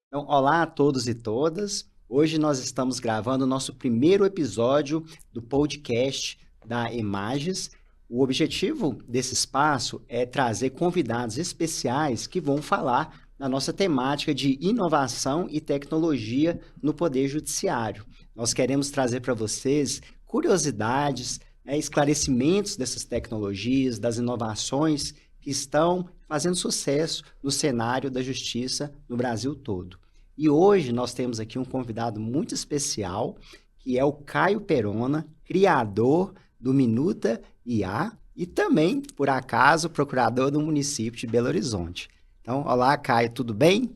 Então, olá a todos e todas. Hoje nós estamos gravando o nosso primeiro episódio do podcast da Emages. O objetivo desse espaço é trazer convidados especiais que vão falar na nossa temática de inovação e tecnologia no Poder Judiciário. Nós queremos trazer para vocês curiosidades, esclarecimentos dessas tecnologias, das inovações que estão fazendo sucesso no cenário da justiça no Brasil todo. E hoje nós temos aqui um convidado muito especial, que é o Caio Perona, criador do Minuta IA e também, por acaso, procurador do município de Belo Horizonte. Então, olá, Caio, tudo bem?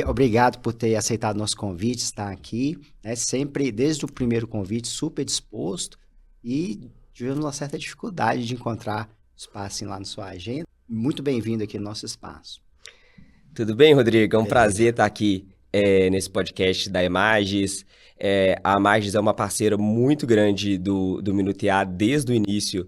Obrigado por ter aceitado nosso convite, estar aqui, sempre, desde o primeiro convite, super disposto e tivemos uma certa dificuldade de encontrar espaço lá na sua agenda. Muito bem-vindo aqui no nosso espaço. Tudo bem, Rodrigo? É um prazer estar aqui nesse podcast da Emages. A Emages é uma parceira muito grande do Minuta IA desde o início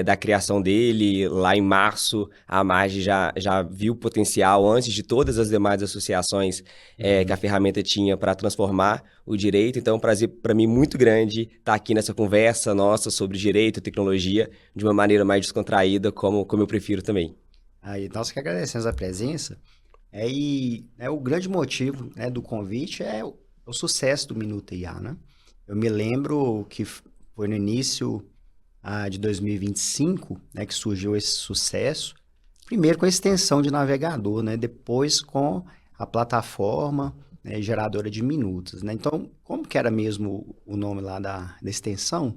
da criação dele. Lá em março, a Emages já viu o potencial, antes de todas as demais associações que a ferramenta tinha para transformar o direito. Então, é um prazer para mim muito grande estar aqui nessa conversa nossa sobre direito e tecnologia de uma maneira mais descontraída, como eu prefiro também. Nós que agradecemos a presença. O grande motivo do convite é o sucesso do Minuta IA, né? Eu me lembro que foi no início de 2025, que surgiu esse sucesso, primeiro com a extensão de navegador, depois com a plataforma geradora de minutas, Então, como que era mesmo o nome lá da extensão?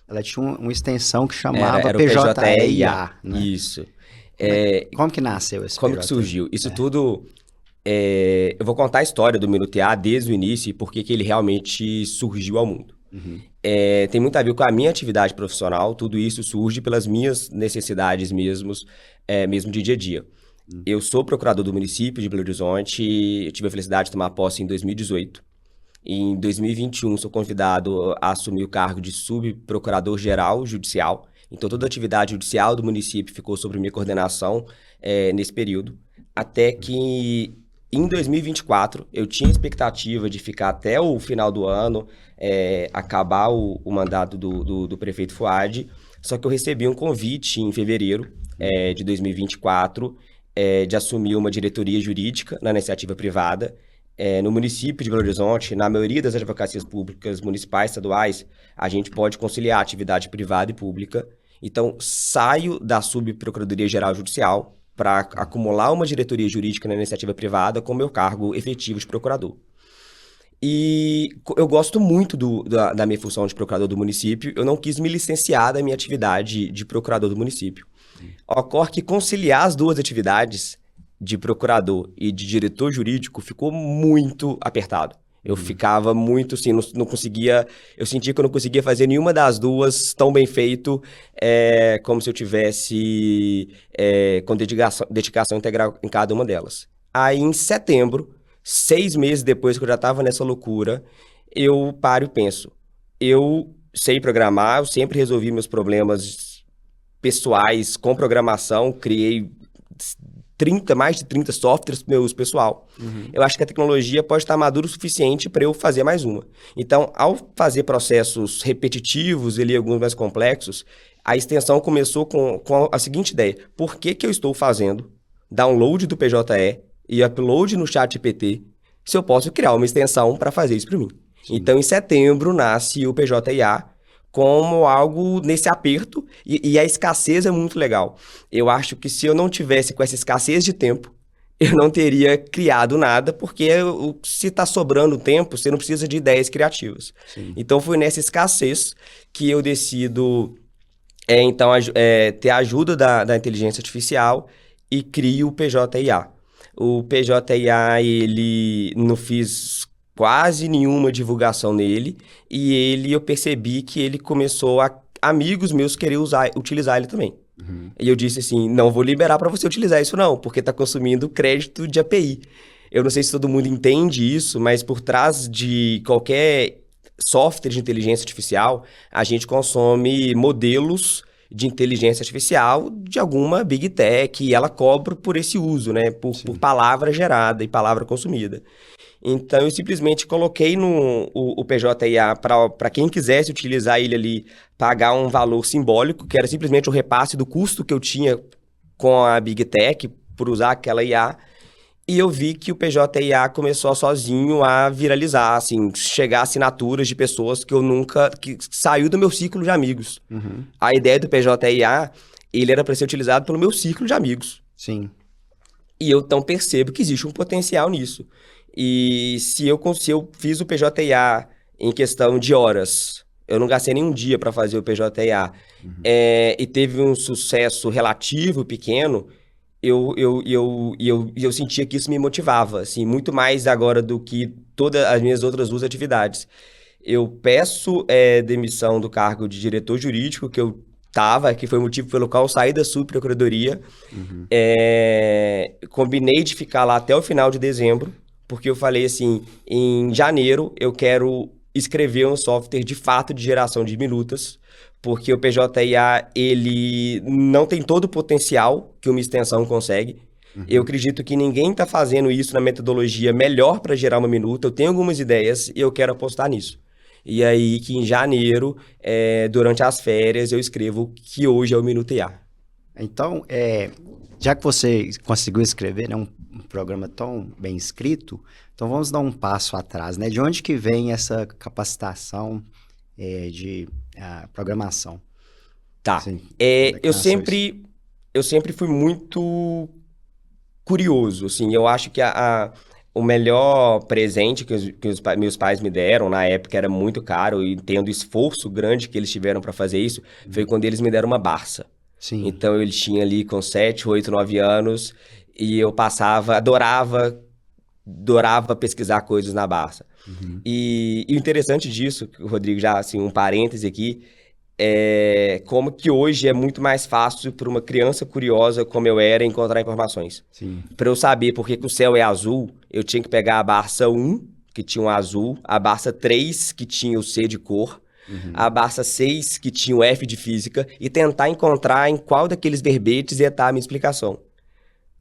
Ela tinha uma extensão que chamava era PJE-IA, né? Isso. Como que nasceu esse Como que surgiu? Isso tudo... eu vou contar a história do Minuta IA desde o início e por que ele realmente surgiu ao mundo. Uhum. Tem muito a ver com a minha atividade profissional, tudo isso surge pelas minhas necessidades mesmo de dia a dia. Uhum. Eu sou procurador do município de Belo Horizonte, eu tive a felicidade de tomar posse em 2018. Em 2021, sou convidado a assumir o cargo de subprocurador-geral judicial. Então, toda a atividade judicial do município ficou sob minha coordenação nesse período, até que em 2024 eu tinha expectativa de ficar até o final do ano, acabar o mandato do prefeito Fuad, só que eu recebi um convite em fevereiro de 2024 de assumir uma diretoria jurídica na iniciativa privada. No município de Belo Horizonte, na maioria das advocacias públicas municipais, estaduais, a gente pode conciliar atividade privada e pública. Então, saio da Subprocuradoria-Geral Judicial para acumular uma diretoria jurídica na iniciativa privada com meu cargo efetivo de procurador. E eu gosto muito da minha função de procurador do município, eu não quis me licenciar da minha atividade de procurador do município. Ocorre que conciliar as duas atividades de procurador e de diretor jurídico ficou muito apertado. Eu ficava muito assim, não conseguia... Eu sentia que eu não conseguia fazer nenhuma das duas tão bem feito, como se eu tivesse com dedicação integral em cada uma delas. Aí, em setembro, 6 meses depois que eu já estava nessa loucura, eu paro e penso. Eu sei programar, eu sempre resolvi meus problemas pessoais com programação, criei mais de 30 softwares meus pessoal. Uhum. Eu acho que a tecnologia pode estar madura o suficiente para eu fazer mais uma. Então, ao fazer processos repetitivos e alguns mais complexos, a extensão começou com a seguinte ideia. Por que eu estou fazendo download do PJE e upload no ChatGPT se eu posso criar uma extensão para fazer isso para mim? Sim. Então, em setembro, nasce o PJIA como algo nesse aperto, e a escassez é muito legal. Eu acho que se eu não tivesse com essa escassez de tempo, eu não teria criado nada, porque se está sobrando tempo, você não precisa de ideias criativas. Sim. Então, foi nessa escassez que eu decido ter a ajuda da inteligência artificial e crio o PJIA. O PJIA, ele não fiz quase nenhuma divulgação nele, e eu percebi que ele começou amigos meus querer utilizar ele também. Uhum. E eu disse assim, não vou liberar para você utilizar isso não, porque está consumindo crédito de API. Eu não sei se todo mundo entende isso, mas por trás de qualquer software de inteligência artificial, a gente consome modelos de inteligência artificial de alguma Big Tech e ela cobra por esse uso, né? Por palavra gerada e palavra consumida. Então, eu simplesmente coloquei o PJIA para quem quisesse utilizar ele ali, pagar um valor simbólico, que era simplesmente o repasse do custo que eu tinha com a Big Tech por usar aquela IA. E eu vi que o PJIA começou sozinho a viralizar, assim, chegar a assinaturas de pessoas que saiu do meu ciclo de amigos. Uhum. A ideia do PJIA, ele era para ser utilizado pelo meu ciclo de amigos. Sim. E eu então percebo que existe um potencial nisso. E se eu fiz o PJIA em questão de horas, eu não gastei nenhum dia para fazer o PJIA, e teve um sucesso relativo, pequeno, eu sentia que isso me motivava, assim, muito mais agora do que todas as minhas outras duas atividades. Eu peço demissão do cargo de diretor jurídico que eu estava, que foi o motivo pelo qual eu saí da subprocuradoria. Combinei de ficar lá até o final de dezembro, porque eu falei assim, em janeiro eu quero escrever um software de fato de geração de minutas, porque o PJIA, ele não tem todo o potencial que uma extensão consegue. Eu acredito que ninguém está fazendo isso na metodologia melhor para gerar uma minuta. Eu tenho algumas ideias e eu quero apostar nisso. E aí que em janeiro, durante as férias, eu escrevo que hoje é o Minuto IA. Então, já que você conseguiu escrever, né, um programa tão bem escrito, então vamos dar um passo atrás, né? De onde que vem essa capacitação de programação? Tá. Assim, Eu sempre fui muito curioso, assim. Eu acho que o melhor presente que os meus pais me deram, na época era muito caro, e entendo o esforço grande que eles tiveram para fazer isso, foi quando eles me deram uma Barça. Sim. Então, ele tinha ali com 7, 8, 9 anos, e eu adorava pesquisar coisas na Barça. E o interessante disso, Rodrigo, já assim, um parêntese aqui, é como que hoje é muito mais fácil para uma criança curiosa como eu era encontrar informações. Para eu saber por que o céu é azul, eu tinha que pegar a Barça 1, que tinha um azul, a Barça 3, que tinha o C de cor, a Barça 6, que tinha o F de física, e tentar encontrar em qual daqueles verbetes ia estar a minha explicação.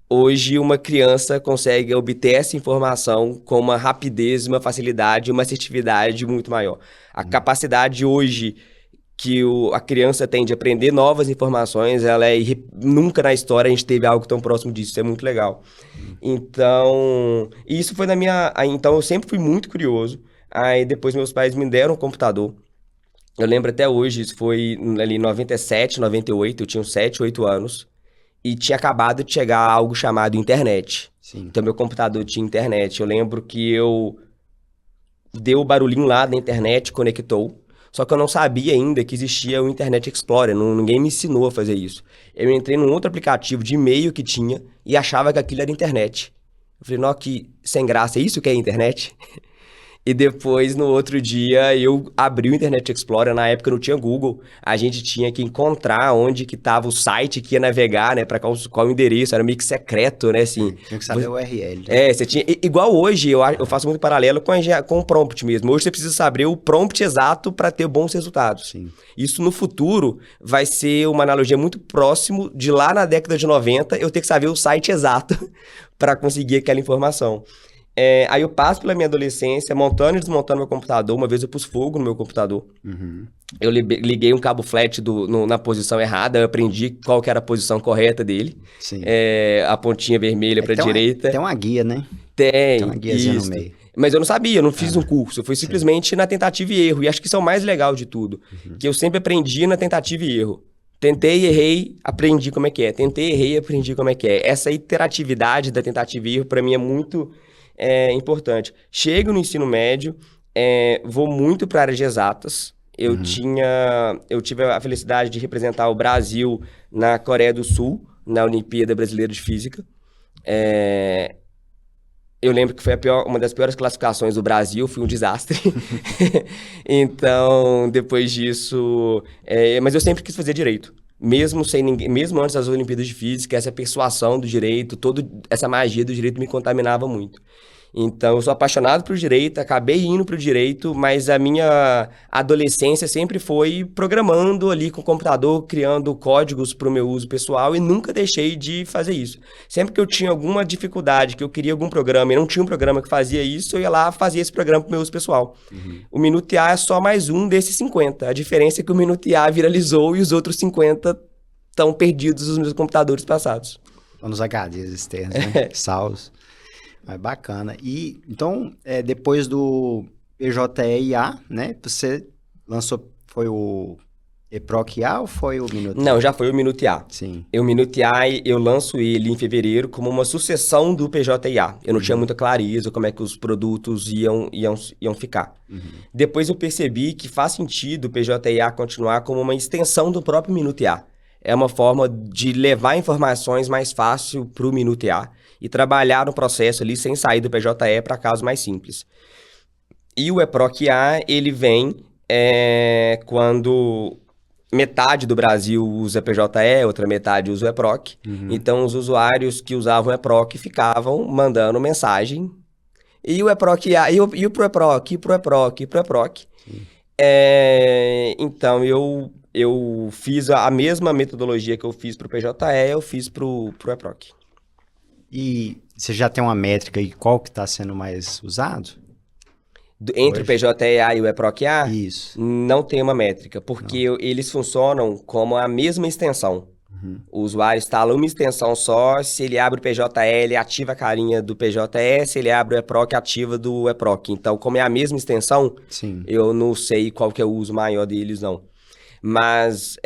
Hoje, uma criança consegue obter essa informação com uma rapidez, uma facilidade, uma assertividade muito maior. A capacidade hoje que a criança tem de aprender novas informações, nunca na história a gente teve algo tão próximo disso, isso é muito legal. Então, isso foi então eu sempre fui muito curioso. Aí depois meus pais me deram um computador. Eu lembro até hoje, isso foi ali em 97, 98, eu tinha uns 7, 8 anos. E tinha acabado de chegar algo chamado internet. Então, meu computador tinha internet. Eu lembro que eu dei o barulhinho lá da internet, conectou. Só que eu não sabia ainda que existia o Internet Explorer. Ninguém me ensinou a fazer isso. Eu entrei num outro aplicativo de e-mail que tinha e achava que aquilo era internet. Eu falei, não, que sem graça, é isso que é internet? E depois, no outro dia, eu abri o Internet Explorer. Na época não tinha Google. A gente tinha que encontrar onde que estava o site que ia navegar, né? Para qual endereço. Era meio que secreto, né? Assim, tinha que saber o URL. Você tinha... Igual hoje, eu faço muito paralelo com o prompt mesmo. Hoje você precisa saber o prompt exato para ter bons resultados. Isso no futuro vai ser uma analogia muito próximo de lá na década de 90, eu ter que saber o site exato para conseguir aquela informação. Aí eu passo pela minha adolescência, montando e desmontando meu computador. Uma vez eu pus fogo no meu computador. Eu liguei um cabo flat na posição errada, eu aprendi qual que era a posição correta dele. A pontinha vermelha para a direita. Tem uma guia, né? Tem uma guiazinha no meio. Mas eu não sabia, eu não fiz um curso. Foi simplesmente na tentativa e erro. E acho que isso é o mais legal de tudo. Que eu sempre aprendi na tentativa e erro. Tentei, errei, aprendi como é que é. Tentei, errei, aprendi como é que é. Essa interatividade da tentativa e erro, para mim, é muito... importante. Chego no ensino médio, vou muito para a área de exatas. Eu tive a felicidade de representar o Brasil na Coreia do Sul, na Olimpíada Brasileira de Física. Eu lembro que foi uma das piores classificações do Brasil, foi um desastre. Então, depois disso... mas eu sempre quis fazer direito. Mesmo antes das Olimpíadas de Física, essa persuasão do direito, toda essa magia do direito me contaminava muito. Então, eu sou apaixonado por direito, acabei indo para o direito, mas a minha adolescência sempre foi programando ali com o computador, criando códigos para o meu uso pessoal e nunca deixei de fazer isso. Sempre que eu tinha alguma dificuldade, que eu queria algum programa e não tinha um programa que fazia isso, eu ia lá fazer esse programa para o meu uso pessoal. O Minuto IA é só mais um desses 50. A diferença é que o Minuto IA viralizou e os outros 50 estão perdidos nos meus computadores passados. Estão nos HDs externos, né? Salvos. Mas bacana. E, então, depois do PJE-IA, né? Você lançou, foi o EPROC IA ou foi o Minuto IA? Não, já foi o Minuto IA. Sim. O Minuto IA, eu lanço ele em fevereiro como uma sucessão do PJE-IA. Eu não tinha muita clareza como é que os produtos iam ficar. Depois eu percebi que faz sentido o PJE-IA continuar como uma extensão do próprio Minuto IA. É uma forma de levar informações mais fácil para o Minuto IA e trabalhar no processo ali sem sair do PJE para casos mais simples. E o EPROC IA, ele vem quando metade do Brasil usa PJE, outra metade usa o EPROC. Então, os usuários que usavam o EPROC ficavam mandando mensagem. E o EPROC IA, e pro EPROC, e pro EPROC, e pro EPROC. Então, eu fiz a mesma metodologia que eu fiz pro PJE, eu fiz pro EPROC. E você já tem uma métrica aí, qual que está sendo mais usado? Entre o PJE-IA e o EPROC-IA, Isso. não tem uma métrica, porque eles funcionam como a mesma extensão. O usuário instala uma extensão só, se ele abre o PJE, ele ativa a carinha do PJE, se ele abre o EPROC, ativa do EPROC. Então, como é a mesma extensão, Sim. eu não sei qual que é o uso maior deles, não. Mas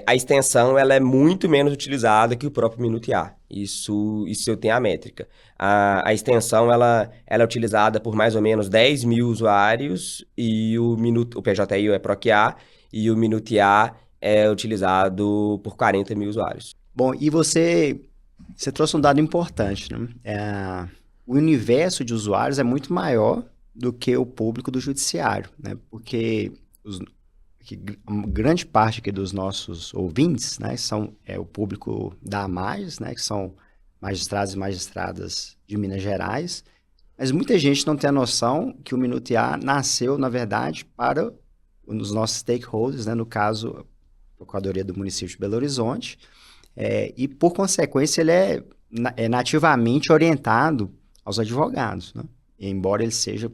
a extensão ela é muito menos utilizada que o próprio Minuto IA. Isso eu tenho a métrica. A extensão ela é utilizada por mais ou menos 10 mil usuários e o PJI é EPROC IA e o Minuto IA é utilizado por 40 mil usuários. Bom, e você trouxe um dado importante, né? O universo de usuários é muito maior do que o público do judiciário, né? Porque grande parte aqui dos nossos ouvintes, né, são o público da AMAGES, né, que são magistrados e magistradas de Minas Gerais, mas muita gente não tem a noção que o Minuto IA nasceu, na verdade, para os nossos stakeholders, né, no caso, a Procuradoria do Município de Belo Horizonte, e, por consequência, ele é nativamente orientado aos advogados, né, embora ele seja,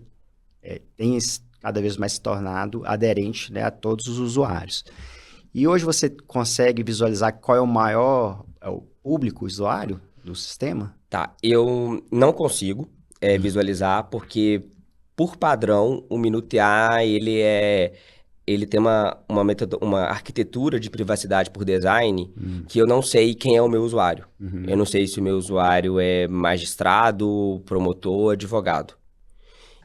tenha cada vez mais se tornado aderente, né, a todos os usuários. E hoje você consegue visualizar qual é o maior público usuário do sistema? Tá, eu não consigo visualizar, porque, por padrão, o Minuto IA, ele tem uma arquitetura de privacidade por design que eu não sei quem é o meu usuário. Eu não sei se o meu usuário é magistrado, promotor, advogado.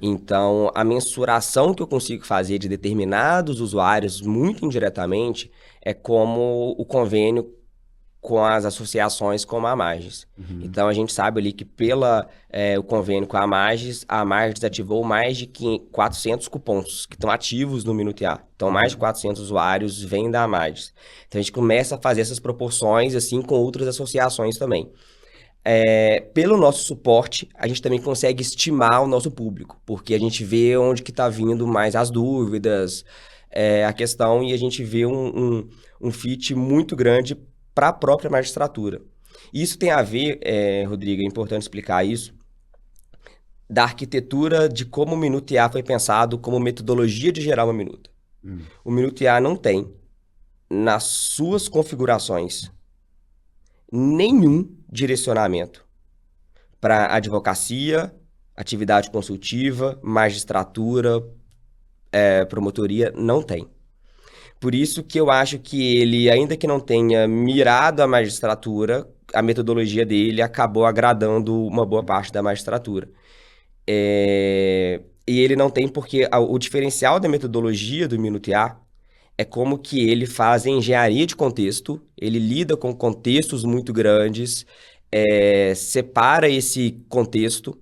Então, a mensuração que eu consigo fazer de determinados usuários, muito indiretamente, é como o convênio com as associações como a AMAGES. Então, a gente sabe ali que o convênio com a AMAGES ativou mais de 400 cupons que estão ativos no Minuto IA. Então, mais de 400 usuários vêm da AMAGES. Então, a gente começa a fazer essas proporções assim com outras associações também. Pelo nosso suporte, a gente também consegue estimar o nosso público, porque a gente vê onde que está vindo mais as dúvidas, a questão, e a gente vê um fit muito grande para a própria magistratura. Isso tem a ver, Rodrigo, é importante explicar isso, da arquitetura de como o Minuto IA foi pensado como metodologia de gerar uma minuta. O Minuto IA não tem, nas suas configurações, nenhum direcionamento para advocacia, atividade consultiva, magistratura, promotoria, não tem. Por isso que eu acho que ele, ainda que não tenha mirado a magistratura, a metodologia dele acabou agradando uma boa parte da magistratura. E ele não tem porque o diferencial da metodologia do Minuto IA é como que ele faz engenharia de contexto, ele lida com contextos muito grandes, separa esse contexto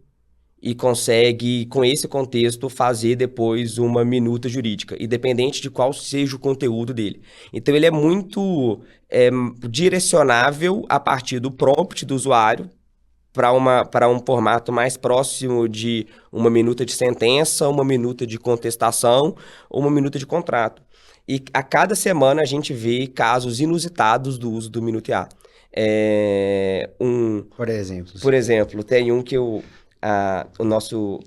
e consegue, com esse contexto, fazer depois uma minuta jurídica, independente de qual seja o conteúdo dele. Então, ele é muito direcionável a partir do prompt do usuário, para um formato mais próximo de uma minuta de sentença, uma minuta de contestação ou uma minuta de contrato. E a cada semana a gente vê casos inusitados do uso do Minuto IA. Por exemplo, tem um que o nosso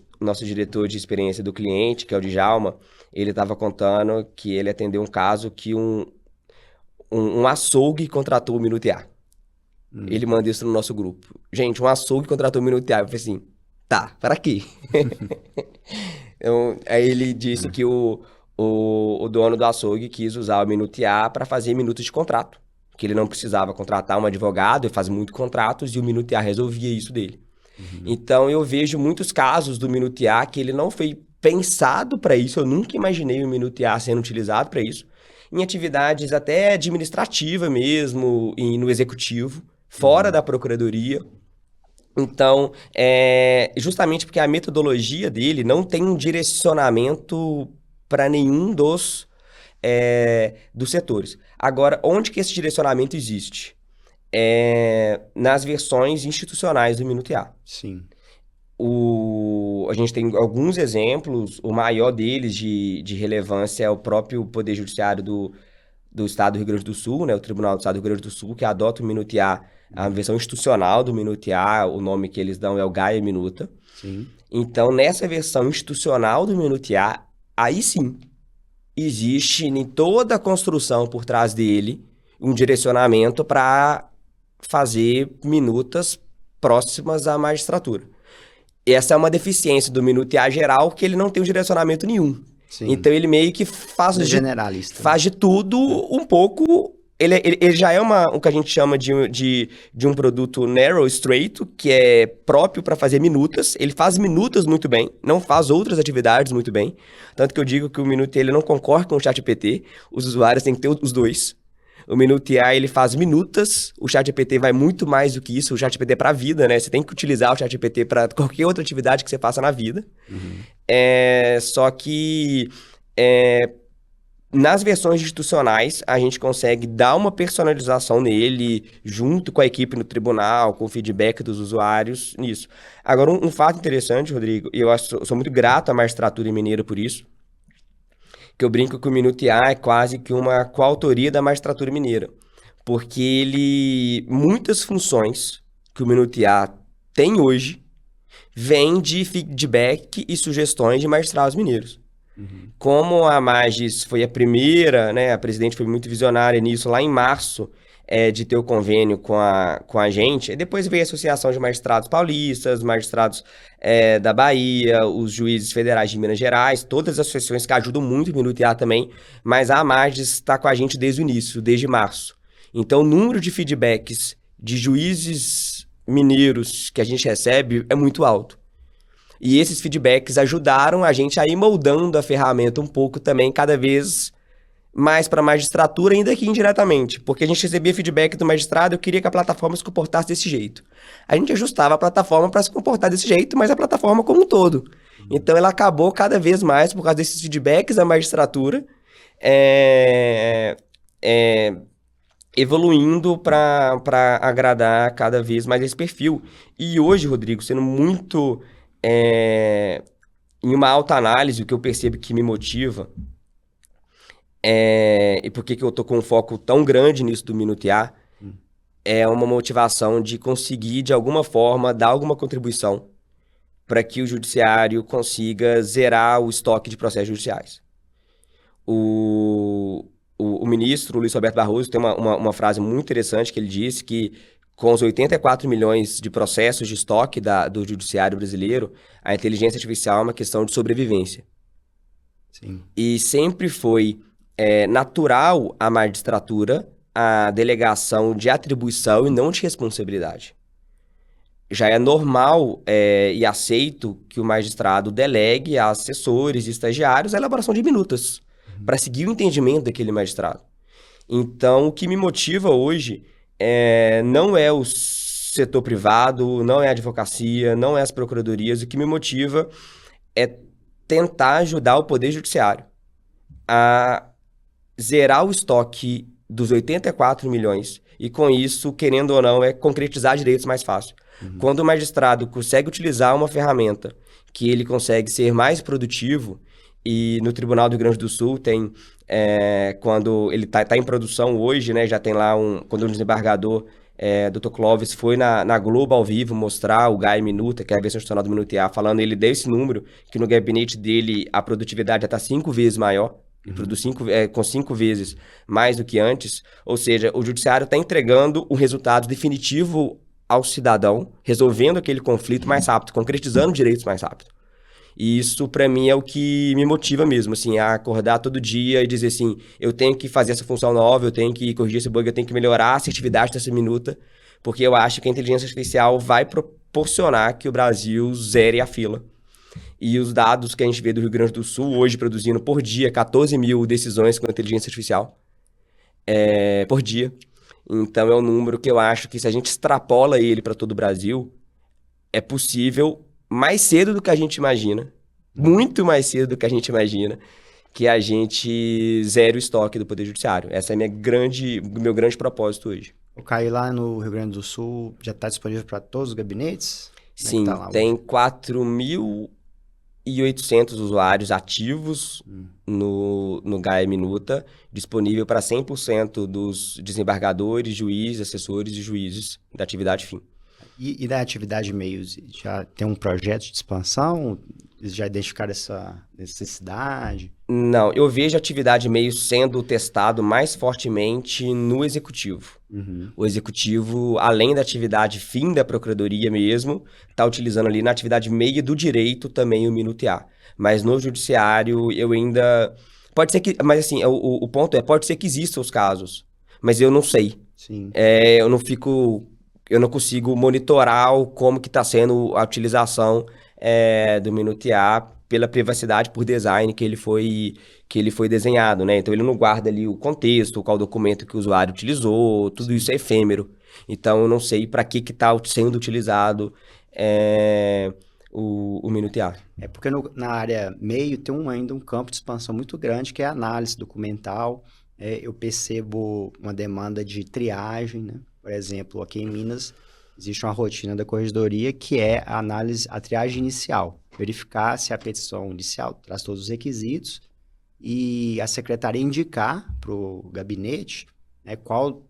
diretor de experiência do cliente, que é o Djalma, ele estava contando que ele atendeu um caso que um açougue contratou o Minuto IA. Ele manda isso no nosso grupo. Gente, um açougue contratou o Minuto IA. Eu falei assim, tá, para quê? Então, aí ele disse que o dono do açougue quis usar o Minuto IA para fazer minutos de contrato. Que ele não precisava contratar um advogado, ele faz muitos contratos e o Minuto IA resolvia isso dele. Então, eu vejo muitos casos do Minuto IA que ele não foi pensado para isso. Eu nunca imaginei o Minuto IA sendo utilizado para isso. Em atividades até administrativa mesmo, e no executivo, fora da procuradoria. Então, justamente porque a metodologia dele não tem um direcionamento para nenhum dos setores. Agora, onde que esse direcionamento existe? Nas versões institucionais do Minuto IA. Sim. A gente tem alguns exemplos, o maior deles de relevância é o próprio Poder Judiciário do Estado do Rio Grande do Sul, né, o Tribunal do Estado do Rio Grande do Sul, que adota o Minuto IA, a versão institucional do Minuto IA, o nome que eles dão é o Gaia Minuta. Sim. Então, nessa versão institucional do Minuto IA, aí sim, existe em toda a construção por trás dele um direcionamento para fazer minutas próximas à magistratura. Essa é uma deficiência do Minuto IA geral, que ele não tem um direcionamento nenhum. Sim. Então ele meio que faz de tudo um pouco. Ele já é o que a gente chama de um produto narrow, estreito, que é próprio para fazer minutas. Ele faz minutas muito bem, não faz outras atividades muito bem. Tanto que eu digo que o Minuto ele não concorre com o ChatGPT. Os usuários têm que ter os dois. O Minuto IA, ele faz minutas, o ChatGPT vai muito mais do que isso, o ChatGPT é para a vida, né? Você tem que utilizar o ChatGPT para qualquer outra atividade que você faça na vida. Só que nas versões institucionais, a gente consegue dar uma personalização nele, junto com a equipe no tribunal, com o feedback dos usuários, nisso. Agora, um fato interessante, Rodrigo, e eu sou muito grato à magistratura mineira por isso, que eu brinco que o Minuto IA é quase que uma coautoria da magistratura mineira. Porque muitas funções que o Minuto IA tem hoje vêm de feedback e sugestões de magistrados mineiros. Como a Magis foi a primeira, né, a presidente foi muito visionária nisso, lá em março, de ter o convênio com a gente. E depois veio a Associação de Magistrados Paulistas, magistrados da Bahia, os juízes federais de Minas Gerais, todas as associações que ajudam muito o Minuto IA também, mas a Magis está com a gente desde o início, desde março. Então, o número de feedbacks de juízes mineiros que a gente recebe é muito alto. E esses feedbacks ajudaram a gente a ir moldando a ferramenta um pouco também, cada vez mais para a magistratura, ainda que indiretamente. Porque a gente recebia feedback do magistrado, eu queria que a plataforma se comportasse desse jeito. A gente ajustava a plataforma para se comportar desse jeito, mas a plataforma como um todo. Então, ela acabou cada vez mais, por causa desses feedbacks da magistratura, evoluindo para agradar cada vez mais esse perfil. E hoje, Rodrigo, sendo muito... em uma alta análise, o que eu percebo que me motiva, e por que eu tô com um foco tão grande nisso do Minuto IA, é uma motivação de conseguir, de alguma forma, dar alguma contribuição para que o judiciário consiga zerar o estoque de processos judiciais. O ministro Luiz Roberto Barroso tem uma frase muito interessante que ele disse que com os 84 milhões de processos de estoque do judiciário brasileiro, a inteligência artificial é uma questão de sobrevivência. Sim. E sempre foi natural à magistratura a delegação de atribuição e não de responsabilidade. Já é normal e aceito que o magistrado delegue a assessores e estagiários a elaboração de minutas para seguir o entendimento daquele magistrado. Então, o que me motiva hoje não é o setor privado, não é a advocacia, não é as procuradorias. O que me motiva é tentar ajudar o Poder Judiciário a zerar o estoque dos 84 milhões e com isso, querendo ou não, é concretizar direitos mais fácil. Quando o magistrado consegue utilizar uma ferramenta que ele consegue ser mais produtivo, e no Tribunal do Rio Grande do Sul tem, quando ele tá em produção hoje, né, já tem lá quando o desembargador Dr. Clóvis foi na Globo ao vivo mostrar o GAI Minuta, que é a versão institucional do Minutear, falando, ele deu esse número, que no gabinete dele a produtividade já está 5 vezes maior, ele produz com 5 vezes mais do que antes, ou seja, o judiciário está entregando o resultado definitivo ao cidadão, resolvendo aquele conflito mais rápido, concretizando direitos mais rápido. E isso, para mim, é o que me motiva mesmo, assim, a acordar todo dia e dizer assim, eu tenho que fazer essa função nova, eu tenho que corrigir esse bug, eu tenho que melhorar a assertividade dessa minuta, porque eu acho que a inteligência artificial vai proporcionar que o Brasil zere a fila. E os dados que a gente vê do Rio Grande do Sul, hoje produzindo por dia 14 mil decisões com inteligência artificial, por dia. Então, é um número que eu acho que, se a gente extrapola ele para todo o Brasil, é possível, mais cedo do que a gente imagina, muito mais cedo do que a gente imagina, que a gente zere o estoque do Poder Judiciário. Essa é o meu grande propósito hoje. O Caio, lá no Rio Grande do Sul, já está disponível para todos os gabinetes? Sim, tem 4.800 usuários ativos no GAE Minuta, disponível para 100% dos desembargadores, juízes, assessores e juízes da atividade fim. E da atividade meios, já tem um projeto de expansão? Eles já identificaram essa necessidade? Não, eu vejo a atividade meios sendo testado mais fortemente no executivo. O executivo, além da atividade fim da procuradoria mesmo, está utilizando ali na atividade meio do direito também o Minutear. Mas no judiciário eu ainda... Pode ser que... Mas assim, o ponto pode ser que existam os casos, mas eu não sei. Sim. Eu não consigo monitorar como que está sendo a utilização do Minutear pela privacidade por design que ele foi desenhado, né? Então, ele não guarda ali o contexto, qual documento que o usuário utilizou, tudo isso é efêmero. Então, eu não sei para que está sendo utilizado o Minutear. É porque na área meio tem ainda um campo de expansão muito grande, que é a análise documental. Eu percebo uma demanda de triagem, né? Por exemplo, aqui em Minas, existe uma rotina da corregedoria que é a triagem inicial. Verificar se a petição inicial traz todos os requisitos e a secretaria indicar para o gabinete, né, qual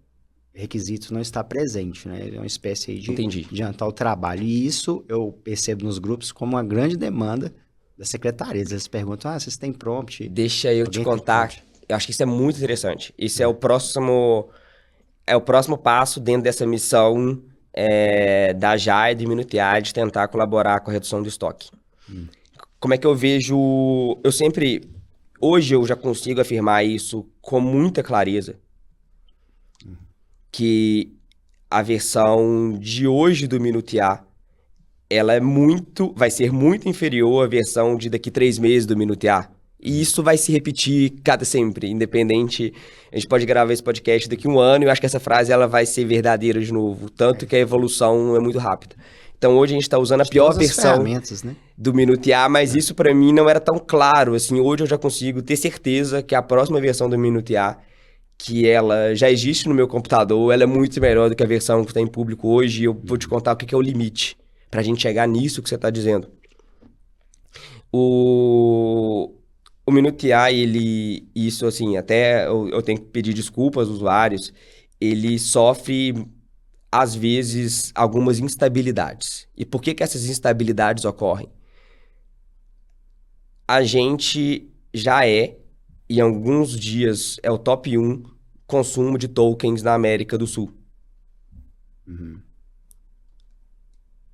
requisito não está presente, né? É uma espécie aí de adiantar o trabalho. E isso eu percebo nos grupos como uma grande demanda das secretarias. Eles perguntam, vocês têm prompt? Deixa eu te contar. Eu acho que isso é muito interessante. Isso é o próximo passo dentro dessa missão da JAI e do Minutear de tentar colaborar com a redução do estoque. Como é que eu vejo... Hoje eu já consigo afirmar isso com muita clareza, que a versão de hoje do Minutear, ela vai ser muito inferior à versão de daqui 3 meses do Minutear. E isso vai se repetir sempre, independente. A gente pode gravar esse podcast daqui a 1 ano e eu acho que essa frase ela vai ser verdadeira de novo. Tanto que a evolução é muito rápida. Então hoje a gente está usando a pior versão, né, do Minutear, mas isso para mim não era tão claro. Assim, hoje eu já consigo ter certeza que a próxima versão do Minutear, que ela já existe no meu computador, ela é muito melhor do que a versão que está em público hoje. E eu vou te contar o que é o limite para a gente chegar nisso que você está dizendo. O Minutear, isso assim, até eu tenho que pedir desculpas aos usuários, ele sofre, às vezes, algumas instabilidades. E por que essas instabilidades ocorrem? A gente já em alguns dias, é o top 1 consumo de tokens na América do Sul.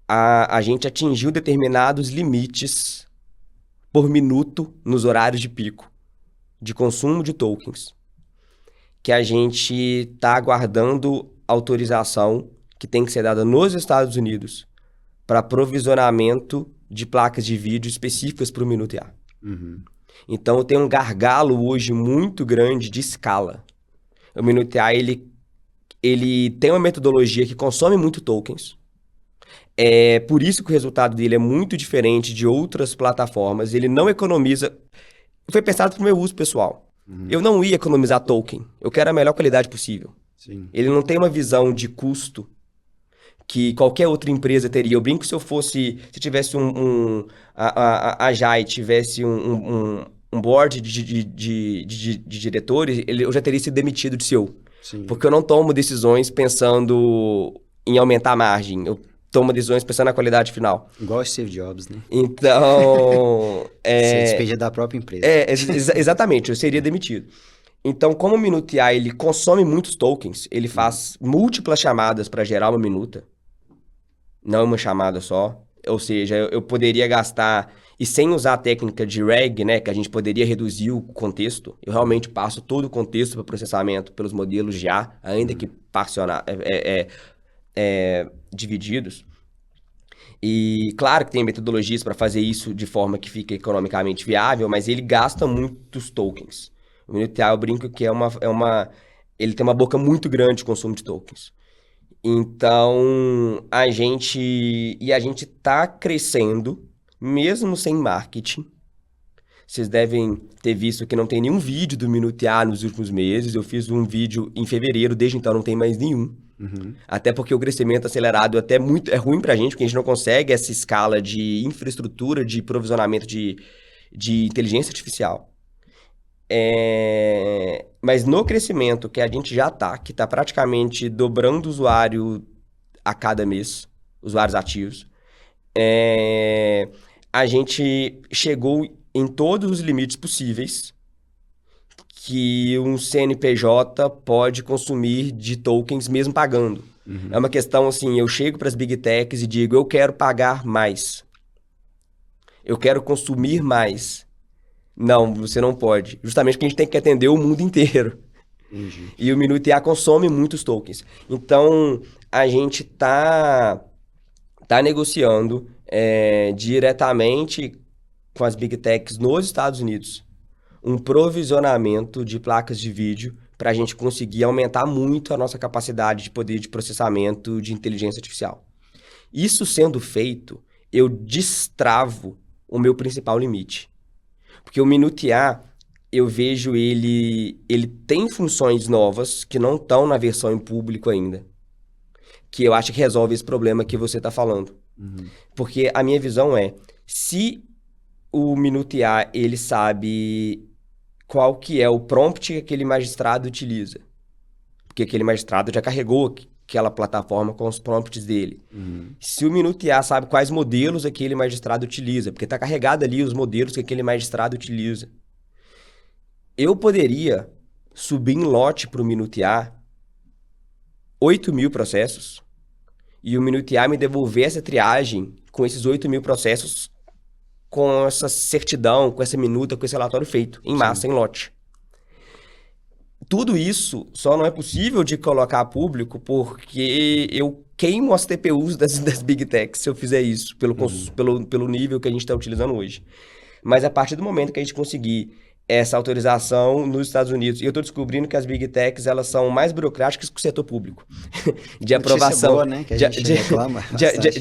A gente atingiu determinados limites por minuto nos horários de pico de consumo de tokens, que a gente está aguardando autorização que tem que ser dada nos Estados Unidos para provisionamento de placas de vídeo específicas para o Minutear. Então tem um gargalo hoje muito grande de escala. O Minutear ele tem uma metodologia que consome muito tokens. É por isso que o resultado dele é muito diferente de outras plataformas. Ele não economiza... Foi pensado para o meu uso pessoal. Eu não ia economizar token. Eu quero a melhor qualidade possível. Sim. Ele não tem uma visão de custo que qualquer outra empresa teria. Eu brinco que se tivesse a Jai tivesse um board de diretores, eu já teria sido demitido de CEO. Sim. Porque eu não tomo decisões pensando em aumentar a margem. Eu tomo decisões pensando na qualidade final. Igual o Steve Jobs, né? Então... Você despeja da própria empresa. Exatamente, eu seria demitido. Então, como o Minuto IA, ele consome muitos tokens, ele faz múltiplas chamadas para gerar uma minuta, não uma chamada só. Ou seja, eu poderia gastar, e sem usar a técnica de RAG, né, que a gente poderia reduzir o contexto, eu realmente passo todo o contexto para processamento pelos modelos de IA, ainda que divididos. E claro que tem metodologias para fazer isso de forma que fique economicamente viável, mas ele gasta muitos tokens. O Minuto IA, eu brinco que ele tem uma boca muito grande de consumo de tokens. Então, a gente está crescendo, mesmo sem marketing. Vocês devem ter visto que não tem nenhum vídeo do Minuto IA nos últimos meses. Eu fiz um vídeo em fevereiro, desde então não tem mais nenhum. Uhum. Até porque o crescimento acelerado é ruim pra gente, porque a gente não consegue essa escala de infraestrutura, de provisionamento de inteligência artificial. Mas no crescimento que a gente já que tá praticamente dobrando o usuário a cada mês, usuários ativos, a gente chegou em todos os limites possíveis que um CNPJ pode consumir de tokens mesmo pagando. Uhum. É uma questão assim, eu chego para as Big Techs e digo, eu quero pagar mais. Eu quero consumir mais. Não, você não pode. Justamente porque a gente tem que atender o mundo inteiro. Uhum. E o Minuto IA consome muitos tokens. Então, a gente tá negociando diretamente com as Big Techs nos Estados Unidos um provisionamento de placas de vídeo para a gente conseguir aumentar muito a nossa capacidade de poder de processamento de inteligência artificial. Isso sendo feito, eu destravo o meu principal limite. Porque o Minuto IA, eu vejo ele tem funções novas que não estão na versão em público ainda, que eu acho que resolve esse problema que você está falando. Uhum. Porque a minha visão se o Minuto IA, ele sabe qual que é o prompt que aquele magistrado utiliza. Porque aquele magistrado já carregou aquela plataforma com os prompts dele. Uhum. Se o Minuto IA sabe quais modelos aquele magistrado utiliza, porque está carregado ali os modelos que aquele magistrado utiliza. Eu poderia subir em lote para o Minuto IA 8.000 processos e o Minuto IA me devolver essa triagem com esses 8.000 processos com essa certidão, com essa minuta, com esse relatório feito, em massa, em lote. Tudo isso só não é possível de colocar a público porque eu queimo as TPUs das Big Techs se eu fizer isso, pelo nível que a gente está utilizando hoje. Mas a partir do momento que a gente conseguir essa autorização nos Estados Unidos, e eu estou descobrindo que as Big Techs, elas são mais burocráticas que o setor público. De aprovação, boa, né? Que a gente reclama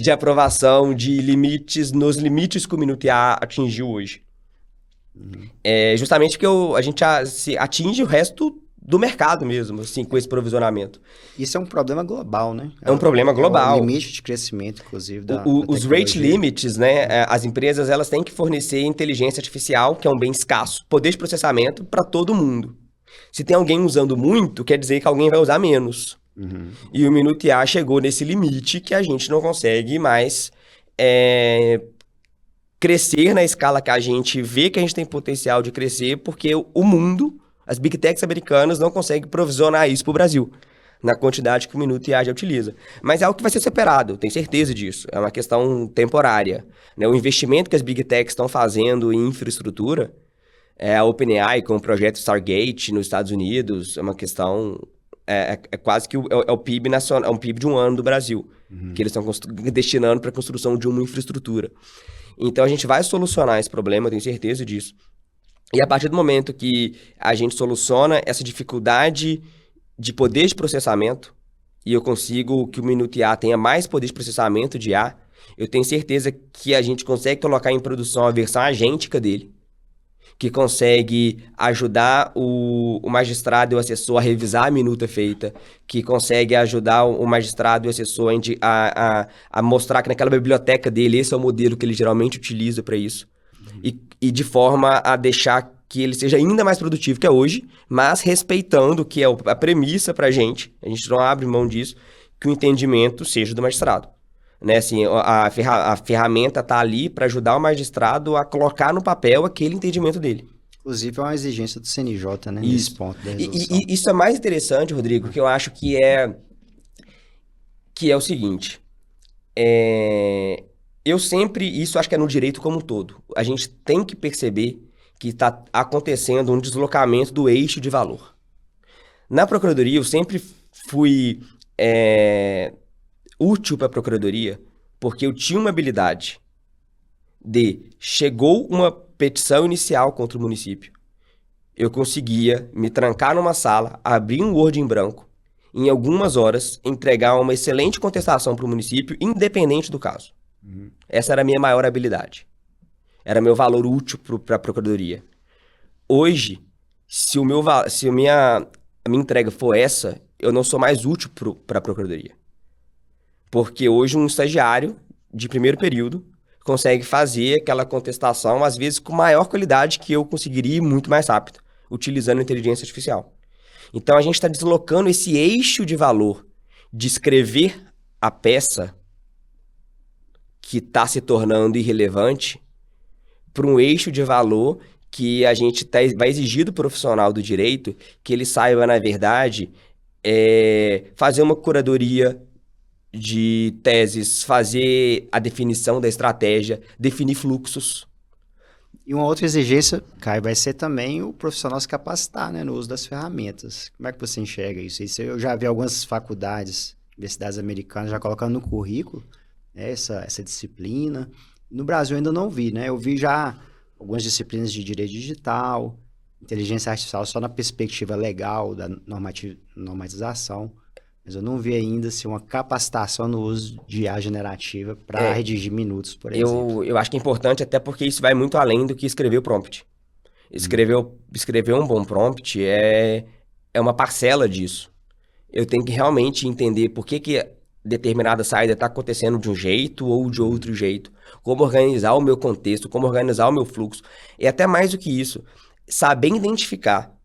de aprovação de limites, nos limites que o Minuto IA atingiu hoje. Uhum. Justamente porque a gente atinge o resto do mercado mesmo, assim, com esse provisionamento. Isso é um problema global, né? É um problema global. É o limite de crescimento, inclusive, da os rate limits, né? As empresas, elas têm que fornecer inteligência artificial, que é um bem escasso, poder de processamento para todo mundo. Se tem alguém usando muito, quer dizer que alguém vai usar menos. Uhum. E o Minuto IA chegou nesse limite que a gente não consegue mais crescer na escala que a gente vê que a gente tem potencial de crescer, porque o mundo, as Big Techs americanas não conseguem provisionar isso para o Brasil, na quantidade que o Minuto IA já utiliza. Mas é algo que vai ser superado, tenho certeza disso. É uma questão temporária. Né? O investimento que as Big Techs estão fazendo em infraestrutura, a OpenAI com o projeto Stargate nos Estados Unidos, é uma questão... É quase que o PIB nacional, é um PIB de um ano do Brasil, que eles estão destinando para a construção de uma infraestrutura. Então, a gente vai solucionar esse problema, eu tenho certeza disso. E a partir do momento que a gente soluciona essa dificuldade de poder de processamento, e eu consigo que o Minuto IA tenha mais poder de processamento de IA, eu tenho certeza que a gente consegue colocar em produção a versão agêntica dele, que consegue ajudar o magistrado e o assessor a revisar a minuta feita, que consegue ajudar o magistrado e o assessor a mostrar que naquela biblioteca dele esse é o modelo que ele geralmente utiliza para isso, e de forma a deixar que ele seja ainda mais produtivo que é hoje, mas respeitando que é a premissa para a gente não abre mão disso, que o entendimento seja do magistrado. Né, assim, a ferramenta está ali para ajudar o magistrado a colocar no papel aquele entendimento dele. Inclusive, é uma exigência do CNJ, né? Isso. Nesse ponto da resolução. E isso é mais interessante, Rodrigo, que eu acho que é o seguinte. Isso acho que é no direito como um todo. A gente tem que perceber que está acontecendo um deslocamento do eixo de valor. Na Procuradoria, eu sempre fui útil para a Procuradoria, porque eu tinha uma habilidade chegou uma petição inicial contra o município, eu conseguia me trancar numa sala, abrir um Word em branco, em algumas horas, entregar uma excelente contestação para o município, independente do caso. Essa era a minha maior habilidade. Era meu valor útil para a Procuradoria. Hoje, se a minha entrega for essa, eu não sou mais útil para a Procuradoria. Porque hoje um estagiário de primeiro período consegue fazer aquela contestação, às vezes com maior qualidade que eu conseguiria e muito mais rápido, utilizando a inteligência artificial. Então a gente está deslocando esse eixo de valor de escrever a peça que está se tornando irrelevante para um eixo de valor que a gente vai exigir do profissional do direito que ele saiba, na verdade, fazer uma curadoria de teses, fazer a definição da estratégia, definir fluxos. E uma outra exigência, Caio, vai ser também o profissional se capacitar, né, no uso das ferramentas. Como é que você enxerga isso? Eu já vi algumas faculdades, universidades americanas já colocando no currículo, né, essa disciplina. No Brasil eu ainda não vi, né? Eu vi já algumas disciplinas de direito digital, inteligência artificial só na perspectiva legal da normatização. Mas eu não vi ainda uma capacitação no uso de IA generativa para redigir minutos, por exemplo. Eu acho que é importante, até porque isso vai muito além do que escrever o prompt. Escrever um bom prompt é uma parcela disso. Eu tenho que realmente entender por que determinada saída está acontecendo de um jeito ou de outro jeito. Como organizar o meu contexto, como organizar o meu fluxo. E até mais do que isso, saber identificar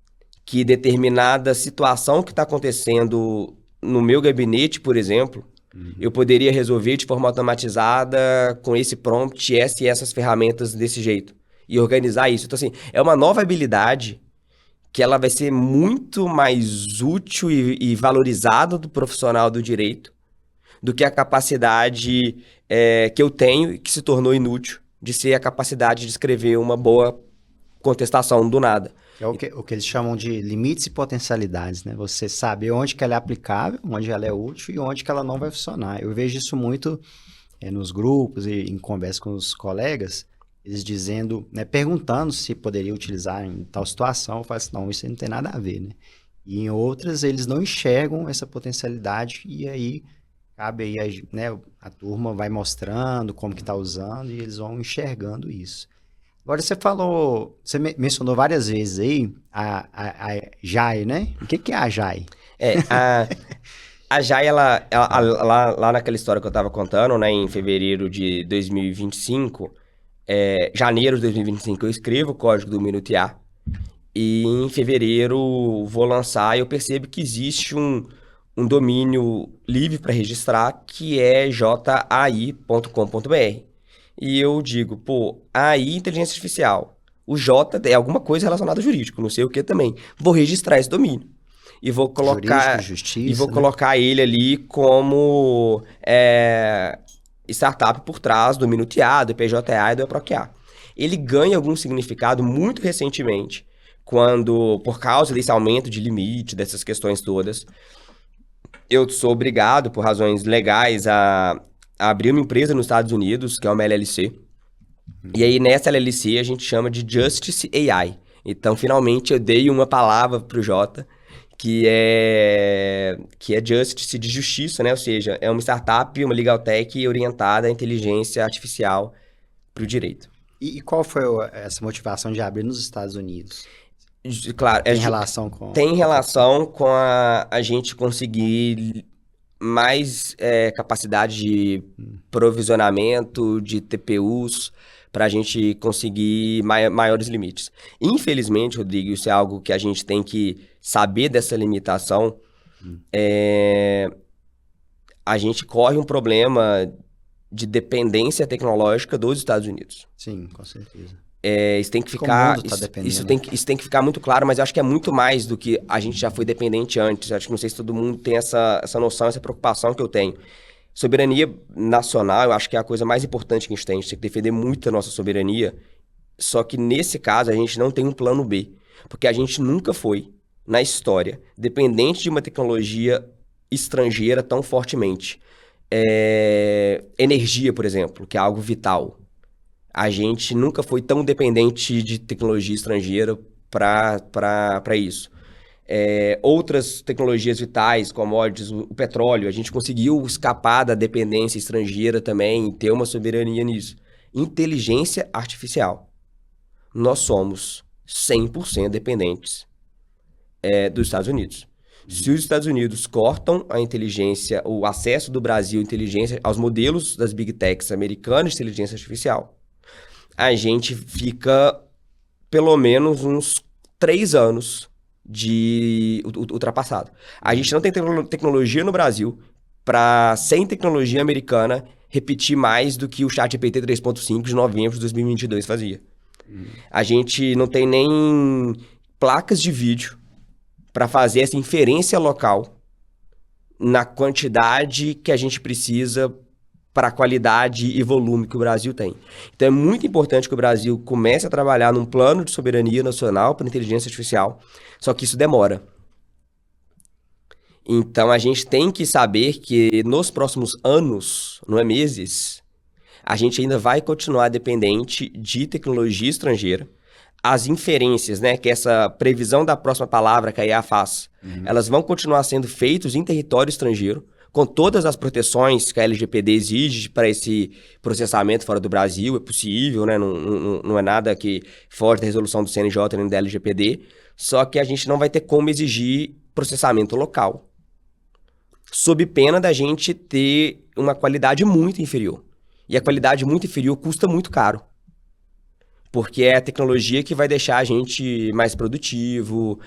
que determinada situação que está acontecendo no meu gabinete, por exemplo, eu poderia resolver de forma automatizada com esse prompt e essas ferramentas desse jeito. E organizar isso. Então, assim, é uma nova habilidade que ela vai ser muito mais útil e valorizada do profissional do direito do que a capacidade que eu tenho e que se tornou inútil de ser a capacidade de escrever uma boa contestação do nada. É o que eles chamam de limites e potencialidades, né? Você saber onde que ela é aplicável, onde ela é útil e onde que ela não vai funcionar. Eu vejo isso muito nos grupos e em conversa com os colegas, eles dizendo, né, perguntando se poderia utilizar em tal situação. Eu falo assim, não, isso não tem nada a ver, né? E em outras, eles não enxergam essa potencialidade e aí cabe aí, né, a turma vai mostrando como que está usando e eles vão enxergando isso. Agora você mencionou várias vezes aí a JAI, né? O que é a JAI? A JAI, lá naquela história que eu estava contando, né, em fevereiro de 2025, janeiro de 2025 eu escrevo o código do Minuto IA e em fevereiro vou lançar e eu percebo que existe um domínio livre para registrar que é jai.com.br. E eu digo, AI, inteligência artificial. O J é alguma coisa relacionada ao jurídico, não sei o que também. Vou registrar esse domínio. E vou colocar, justiça, colocar ele ali como startup por trás do Minuto IA, do PJA e do EPROC-A. Ele ganha algum significado muito recentemente, por causa desse aumento de limite, dessas questões todas, eu sou obrigado, por razões legais, a abrir uma empresa nos Estados Unidos, que é uma LLC. E aí, nessa LLC, a gente chama de Justice AI. Então, finalmente, eu dei uma palavra para o Jota, que é Justice de justiça, né? Ou seja, é uma startup, uma legal tech orientada à inteligência artificial para o direito. E qual foi essa motivação de abrir nos Estados Unidos? Claro, Tem relação com... tem relação com a gente conseguir mais capacidade de provisionamento de TPUs para a gente conseguir maiores limites. Infelizmente, Rodrigo, isso é algo que a gente tem que saber dessa limitação. A gente corre um problema de dependência tecnológica dos Estados Unidos. Sim, com certeza. Isso tem que ficar, isso tem que ficar muito claro, mas eu acho que é muito mais do que a gente já foi dependente antes. Eu acho que não sei se todo mundo tem essa noção, essa preocupação que eu tenho. Soberania nacional, eu acho que é a coisa mais importante que a gente tem que defender muito a nossa soberania, só que nesse caso a gente não tem um plano B, porque a gente nunca foi, na história, dependente de uma tecnologia estrangeira tão fortemente. Energia, por exemplo, que é algo vital. A gente nunca foi tão dependente de tecnologia estrangeira para isso. Outras tecnologias vitais, commodities, o petróleo, a gente conseguiu escapar da dependência estrangeira também e ter uma soberania nisso. Inteligência artificial. Nós somos 100% dependentes dos Estados Unidos. Se os Estados Unidos cortam a inteligência, o acesso do Brasil à inteligência, aos modelos das Big Techs americanas de inteligência artificial, a gente fica pelo menos uns 3 anos de ultrapassado. A gente não tem tecnologia no Brasil para, sem tecnologia americana, repetir mais do que o ChatGPT 3.5 de novembro de 2022 fazia. A gente não tem nem placas de vídeo para fazer essa inferência local na quantidade que a gente precisa para a qualidade e volume que o Brasil tem. Então é muito importante que o Brasil comece a trabalhar num plano de soberania nacional para inteligência artificial, só que isso demora. Então a gente tem que saber que nos próximos anos, não é meses, a gente ainda vai continuar dependente de tecnologia estrangeira. As inferências, né, que essa previsão da próxima palavra que a IA faz, elas vão continuar sendo feitas em território estrangeiro, com todas as proteções que a LGPD exige para esse processamento fora do Brasil. É possível, né? Não é nada que foge da resolução do CNJ nem da LGPD, só que a gente não vai ter como exigir processamento local, sob pena da gente ter uma qualidade muito inferior. E a qualidade muito inferior custa muito caro, porque é a tecnologia que vai deixar a gente mais produtivo,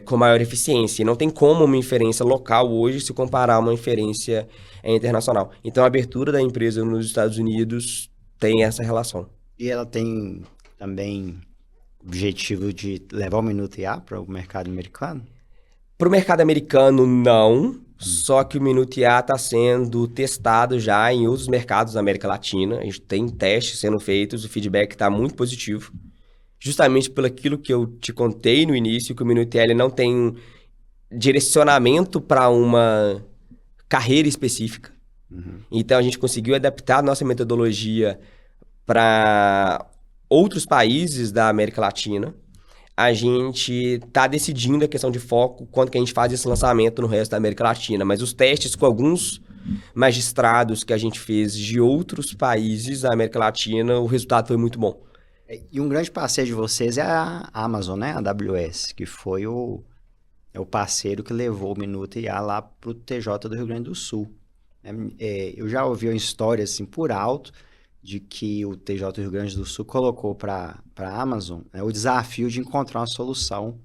com maior eficiência. E não tem como uma inferência local hoje se comparar a uma inferência internacional. Então, a abertura da empresa nos Estados Unidos tem essa relação. E ela tem também objetivo de levar o Minuto IA para o mercado americano? Para o mercado americano, não. Só que o Minuto IA está sendo testado já em outros mercados da América Latina. A gente tem testes sendo feitos, o feedback está muito positivo. Justamente pelo aquilo que eu te contei no início, que o Minuto IA ele não tem direcionamento para uma carreira específica. Então a gente conseguiu adaptar a nossa metodologia para outros países da América Latina. A gente está decidindo a questão de foco quando que a gente faz esse lançamento no resto da América Latina, mas os testes com alguns magistrados que a gente fez de outros países da América Latina, o resultado foi muito bom. E um grande parceiro de vocês é a Amazon, né? A AWS, que foi o parceiro que levou o Minuto IA lá para o TJ do Rio Grande do Sul. Eu já ouvi uma história assim por alto de que o TJ do Rio Grande do Sul colocou para a Amazon o desafio de encontrar uma solução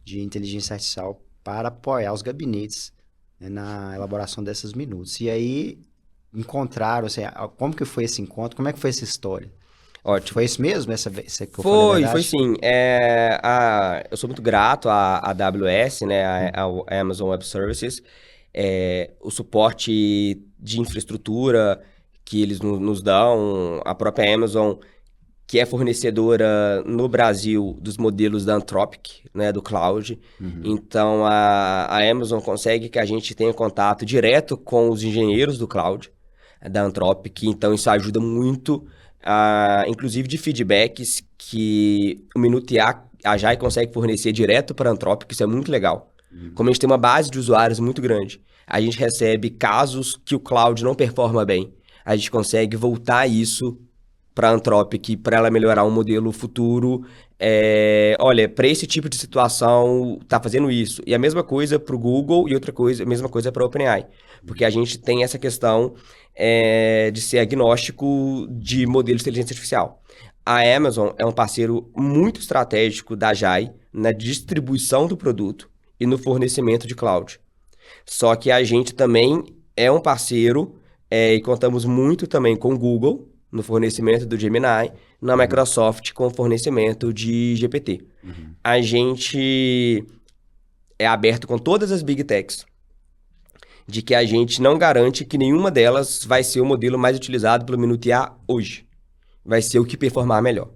de inteligência artificial para apoiar os gabinetes, né, na elaboração desses minutos. E aí encontraram, assim, como que foi esse encontro? Como é que foi essa história? Ótimo. Foi isso mesmo? Essa que eu Foi falei sim. Eu sou muito grato à AWS, né, ao Amazon Web Services, o suporte de infraestrutura que eles nos dão, a própria Amazon, que é fornecedora no Brasil dos modelos da Anthropic, né, do cloud. Então, a Amazon consegue que a gente tenha contato direto com os engenheiros do cloud, da Anthropic. Então, isso ajuda muito, inclusive de feedbacks que o Minuto IA, a Jai consegue fornecer direto para a Anthropic. Isso é muito legal. Como a gente tem uma base de usuários muito grande, a gente recebe casos que o cloud não performa bem. A gente consegue voltar isso para a Anthropic, para ela melhorar um modelo futuro. Olha, para esse tipo de situação, tá fazendo isso. E a mesma coisa para o Google e a mesma coisa para a OpenAI. Porque a gente tem essa questão de ser agnóstico de modelo de inteligência artificial. A Amazon é um parceiro muito estratégico da JAI na distribuição do produto e no fornecimento de cloud. Só que a gente também é um parceiro e contamos muito também com o Google no fornecimento do Gemini, na Microsoft com o fornecimento de GPT. A gente é aberto com todas as Big Techs, de que a gente não garante que nenhuma delas vai ser o modelo mais utilizado pelo Minuto IA hoje. Vai ser o que performar melhor.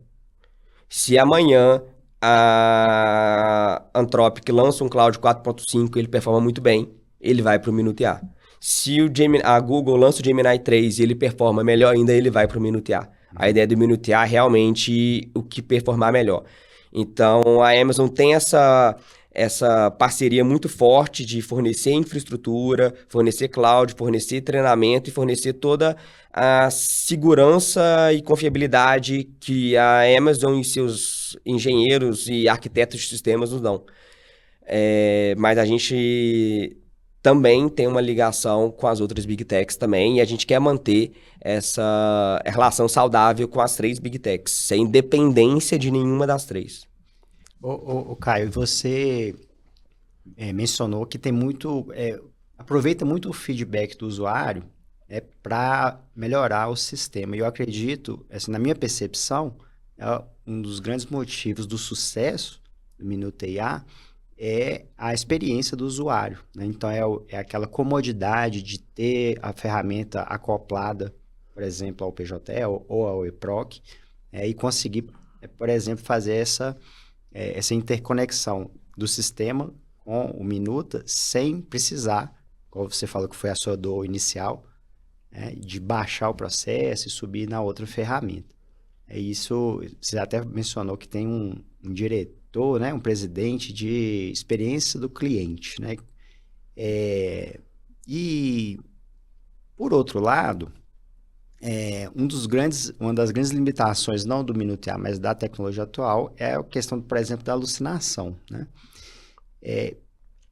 Se amanhã a Anthropic lança um Cloud 4.5 e ele performa muito bem, ele vai para o Minuto IA. Se a Google lança o Gemini 3 e ele performa melhor ainda, ele vai para o Minuto IA. A ideia do Minuto IA é realmente o que performar melhor. Então, a Amazon tem essa parceria muito forte de fornecer infraestrutura, fornecer cloud, fornecer treinamento e fornecer toda a segurança e confiabilidade que a Amazon e seus engenheiros e arquitetos de sistemas nos dão. Mas a gente também tem uma ligação com as outras Big Techs também, e a gente quer manter essa relação saudável com as 3 Big Techs, sem dependência de nenhuma das 3. Caio, você mencionou que tem muito, aproveita muito o feedback do usuário para melhorar o sistema. E eu acredito, assim, na minha percepção, um dos grandes motivos do sucesso do Minuto IA é a experiência do usuário, né? Então, é aquela comodidade de ter a ferramenta acoplada, por exemplo, ao PJE ou ao eProc, e conseguir, por exemplo, fazer essa interconexão do sistema com o Minuta sem precisar, como você falou que foi a sua dor inicial, de baixar o processo e subir na outra ferramenta. Isso, você até mencionou que tem um diretor, né, um presidente de experiência do cliente, né? E, por outro lado, uma das grandes limitações, não do Minuto IA, mas da tecnologia atual, é a questão, por exemplo, da alucinação, né?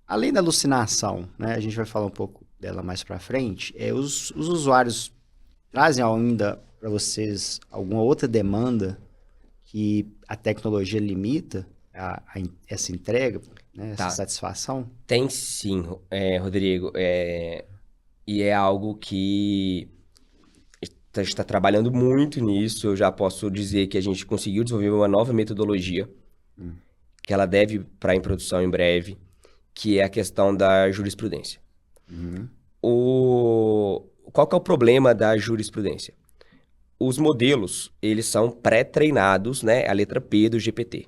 Além da alucinação, né, a gente vai falar um pouco dela mais para frente, os usuários trazem ainda para vocês alguma outra demanda que a tecnologia limita essa entrega, né, essa satisfação? Tem sim, Rodrigo, e é algo que a gente está trabalhando muito nisso. Eu já posso dizer que a gente conseguiu desenvolver uma nova metodologia, que ela deve para em produção em breve, que é a questão da jurisprudência. Qual que é o problema da jurisprudência? Os modelos, eles são pré-treinados, né? A letra P do GPT.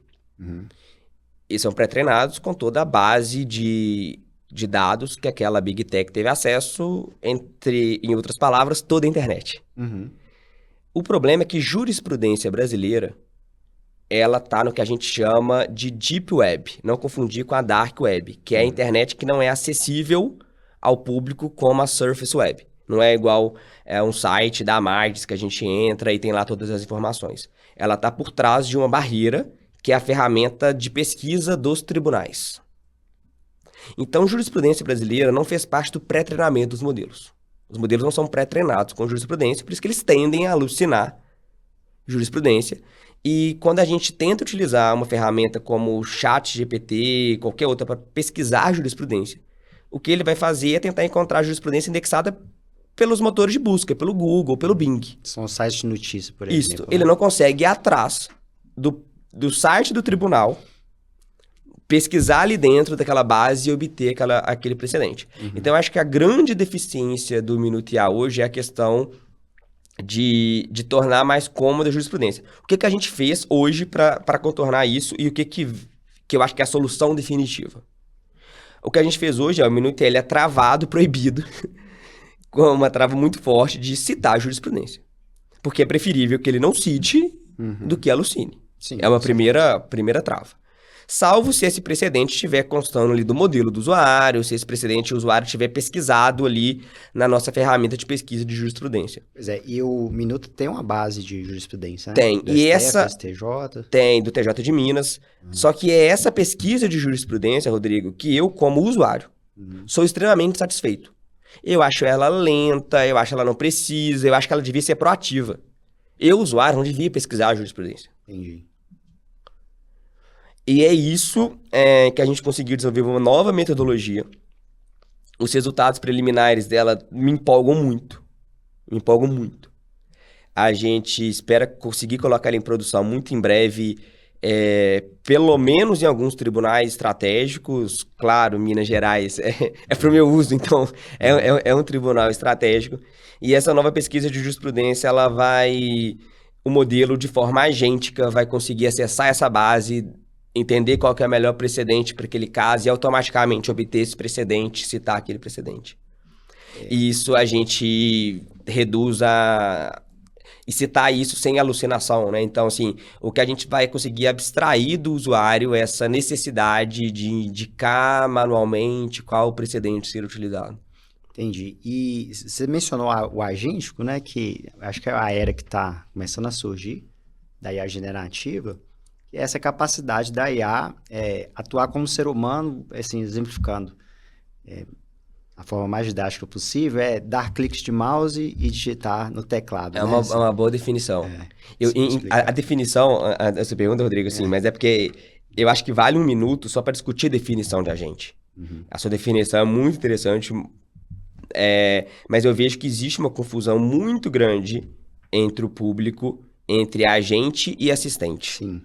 Eles são pré-treinados com toda a base de dados que aquela Big Tech teve acesso, em outras palavras, toda a internet. O problema é que jurisprudência brasileira, ela tá no que a gente chama de Deep Web, não confundir com a Dark Web, que é a internet que não é acessível ao público como a Surface Web. Não é igual um site da Margis que a gente entra e tem lá todas as informações. Ela está por trás de uma barreira, que é a ferramenta de pesquisa dos tribunais. Então, jurisprudência brasileira não fez parte do pré-treinamento dos modelos. Os modelos não são pré-treinados com jurisprudência, por isso que eles tendem a alucinar jurisprudência. E quando a gente tenta utilizar uma ferramenta como o ChatGPT, qualquer outra, para pesquisar jurisprudência, o que ele vai fazer é tentar encontrar a jurisprudência indexada pelos motores de busca, pelo Google, pelo Bing. São sites de notícia, por exemplo. Isso. Ele não consegue ir atrás do site do tribunal, pesquisar ali dentro daquela base e obter aquele precedente. Então, eu acho que a grande deficiência do Minuto IA hoje é a questão de tornar mais cômoda a jurisprudência. O que a gente fez hoje para contornar isso e o que eu acho que é a solução definitiva? O que a gente fez hoje o Minuto IA ele é travado, proibido, com uma trava muito forte de citar a jurisprudência. Porque é preferível que ele não cite do que alucine. Sim, é uma primeira trava. salvo se esse precedente estiver constando ali do modelo do usuário, se esse precedente o usuário tiver pesquisado ali na nossa ferramenta de pesquisa de jurisprudência. Pois é, e o Minuto tem uma base de jurisprudência, né? Tem, Do e STF, essa... STJ. Tem, do TJ de Minas. Só que é essa pesquisa de jurisprudência, Rodrigo, que eu, como usuário, sou extremamente satisfeito. Eu acho ela lenta, eu acho ela não precisa, eu acho que ela devia ser proativa. Eu, usuário, não devia pesquisar a jurisprudência. Entendi. E é isso que a gente conseguiu desenvolver uma nova metodologia. Os resultados preliminares dela me empolgam muito. Me empolgam muito. A gente espera conseguir colocar ela em produção muito em breve, pelo menos em alguns tribunais estratégicos. Claro, Minas Gerais é para o meu uso, então é um tribunal estratégico. E essa nova pesquisa de jurisprudência, ela vai... O modelo, de forma agêntica, vai conseguir acessar essa base, entender qual que é o melhor precedente para aquele caso e automaticamente obter esse precedente, citar aquele precedente. E isso a gente reduz e citar isso sem alucinação, né? Então, assim, o que a gente vai conseguir abstrair do usuário é essa necessidade de indicar manualmente qual o precedente ser utilizado. Entendi. E você mencionou o agêntico, né? Que acho que é a era que está começando a surgir, da IA generativa, que é essa capacidade da IA atuar como ser humano, assim, exemplificando. A forma mais didática possível é dar cliques de mouse e digitar no teclado. É uma boa definição. A definição, essa pergunta, Rodrigo, assim, mas é porque eu acho que vale um minuto só para discutir a definição de agente. A sua definição é muito interessante, mas eu vejo que existe uma confusão muito grande entre o público, entre agente e assistente. Sim.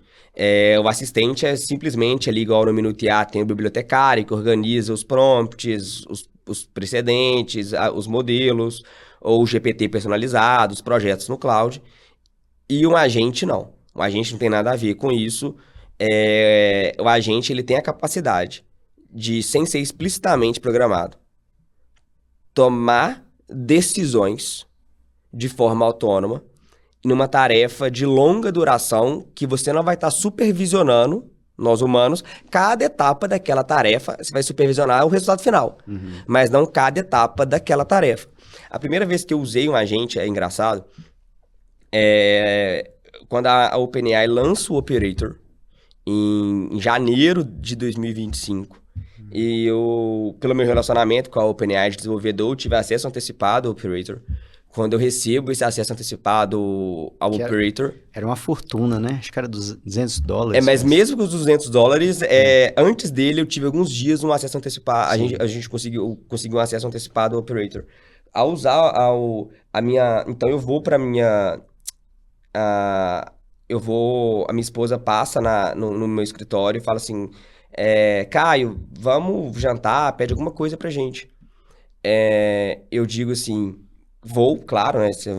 O assistente é simplesmente ali, igual no Minuto IA, tem o bibliotecário que organiza os prompts, os precedentes, os modelos, ou o GPT personalizado, os projetos no cloud. E um agente não. O agente não tem nada a ver com isso. O agente ele tem a capacidade de, sem ser explicitamente programado, tomar decisões de forma autônoma numa tarefa de longa duração que você não vai estar supervisionando, nós humanos, cada etapa daquela tarefa. Você vai supervisionar o resultado final, mas não cada etapa daquela tarefa. A primeira vez que eu usei um agente, é engraçado, quando a OpenAI lança o Operator, em janeiro de 2025, e eu, pelo meu relacionamento com a OpenAI de desenvolvedor, eu tive acesso antecipado ao Operator. Quando eu recebo esse acesso antecipado ao Operator... Era uma fortuna, né? Acho que era $200. Mas mesmo com os $200, antes dele eu tive alguns dias um acesso antecipado. A gente conseguiu um acesso antecipado ao Operator. Ao usar a minha... Então eu vou para minha... A minha esposa passa no meu escritório e fala assim... Caio, vamos jantar, pede alguma coisa pra gente. Eu digo assim... Vou, claro, né? Você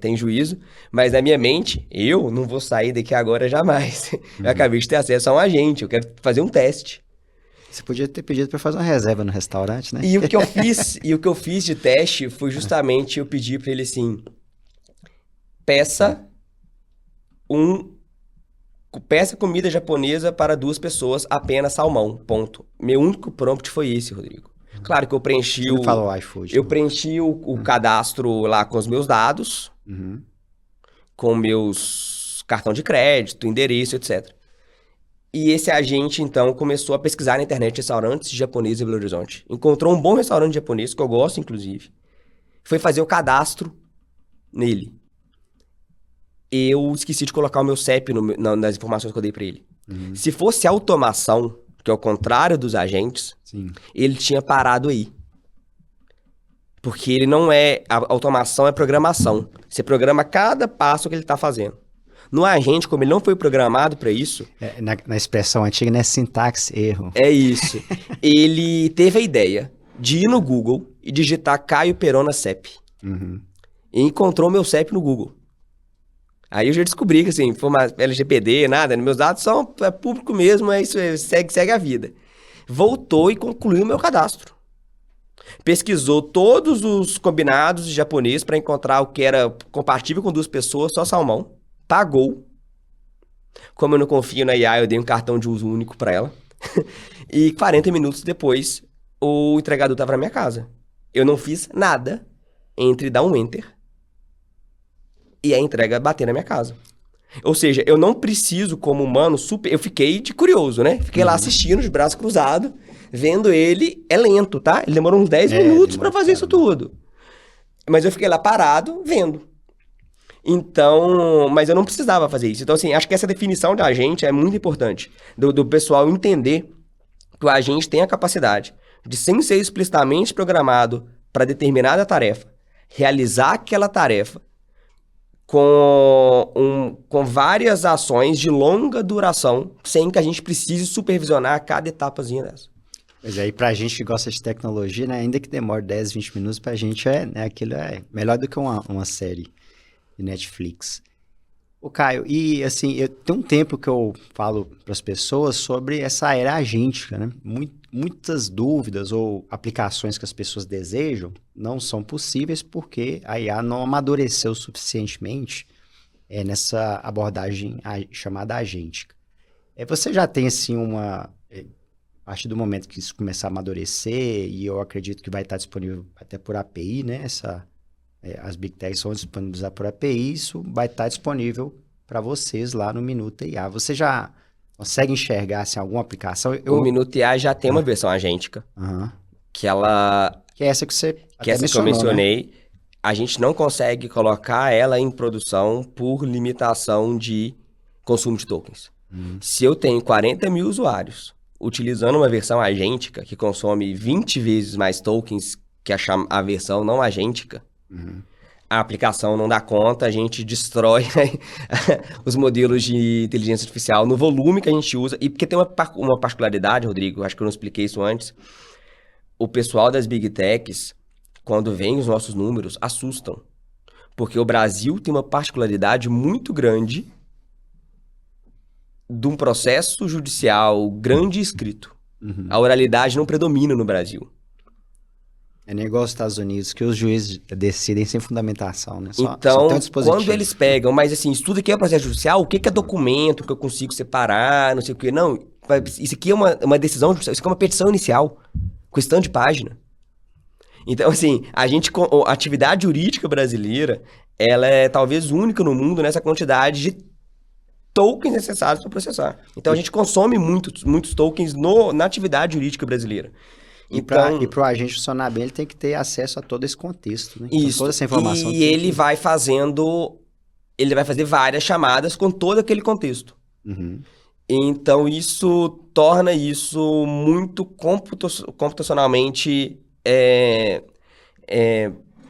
tem juízo, mas na minha mente, eu não vou sair daqui agora jamais. Eu acabei de ter acesso a um agente, eu quero fazer um teste. Você podia ter pedido para fazer uma reserva no restaurante, né? E o que eu fiz de teste foi justamente eu pedir para ele assim: peça comida japonesa para 2 pessoas, apenas salmão, ponto. Meu único prompt foi esse, Rodrigo. Claro que eu preenchi preenchi o cadastro lá com os meus dados, com meus cartão de crédito, endereço, etc. E esse agente, então, começou a pesquisar na internet restaurantes japoneses em Belo Horizonte. Encontrou um bom restaurante japonês, que eu gosto, inclusive. Foi fazer o cadastro nele. Eu esqueci de colocar o meu CEP nas informações que eu dei para ele. Se fosse automação, que é o contrário dos agentes, sim, ele tinha parado aí. Porque ele não a automação é programação. Você programa cada passo que ele está fazendo. No agente, como ele não foi programado para isso... Na expressão antiga, né? Sintaxe, erro. É isso. Ele teve a ideia de ir no Google e digitar Caio Perona CEP. E encontrou meu CEP no Google. Aí eu já descobri que, assim, foi uma LGPD, nada, meus dados são público mesmo, isso segue a vida. Voltou e concluiu o meu cadastro. Pesquisou todos os combinados de japonês para encontrar o que era compatível com 2 pessoas, só salmão. Pagou. Como eu não confio na IA, eu dei um cartão de uso único para ela. E 40 minutos depois, o entregador estava na minha casa. Eu não fiz nada entre dar um enter e a entrega bater na minha casa. Ou seja, eu não preciso, como humano, eu fiquei de curioso, né? Fiquei lá assistindo, de braço cruzado, vendo ele. É lento, tá? Ele demorou uns 10 minutos para fazer isso tudo. Mas eu fiquei lá parado, vendo. Então, mas eu não precisava fazer isso. Então, assim, acho que essa definição de agente é muito importante. Do pessoal entender que o agente tem a capacidade de, sem ser explicitamente programado para determinada tarefa, realizar aquela tarefa com várias ações de longa duração, sem que a gente precise supervisionar cada etapazinha dessa. Mas aí, pra gente que gosta de tecnologia, né, ainda que demore 10, 20 minutos, pra gente aquilo é melhor do que uma série de Netflix. Ô, Caio, e assim, tem um tempo que eu falo para as pessoas sobre essa era agêntica, né? Muitas dúvidas ou aplicações que as pessoas desejam não são possíveis porque a IA não amadureceu suficientemente nessa abordagem chamada agêntica. Você já tem, assim, a partir do momento que isso começar a amadurecer, e eu acredito que vai estar disponível até por API, né? As Big Techs vão disponibilizar por API, isso vai estar disponível para vocês lá no Minuto IA. Você já consegue enxergar assim, alguma aplicação? O Minuto IA já tem uma versão agêntica, que ela... Que é essa que você que essa que eu mencionei, né? A gente não consegue colocar ela em produção por limitação de consumo de tokens. Se eu tenho 40 mil usuários utilizando uma versão agêntica que consome 20 vezes mais tokens que a versão não agêntica, a aplicação não dá conta, a gente destrói, né, os modelos de inteligência artificial no volume que a gente usa. E porque tem uma particularidade, Rodrigo, acho que eu não expliquei isso antes. O pessoal das Big Techs, quando vem os nossos números, assustam. Porque o Brasil tem uma particularidade muito grande de um processo judicial grande e escrito. A oralidade não predomina no Brasil. É negócio dos Estados Unidos, que os juízes decidem sem fundamentação, né? Então, quando eles pegam, mas assim, estuda que é o processo judicial, o que é documento que eu consigo separar, não sei o que. Não, isso aqui é uma decisão judicial, isso aqui é uma petição inicial, questão de página. Então, assim, a atividade jurídica brasileira, ela é talvez única no mundo nessa quantidade de tokens necessários para processar. Então, a gente consome muitos tokens na atividade jurídica brasileira. E para o agente funcionar bem, ele tem que ter acesso a todo esse contexto, né? Isso. Toda essa informação. E ele vai fazer várias chamadas com todo aquele contexto. Então, isso torna isso muito computacionalmente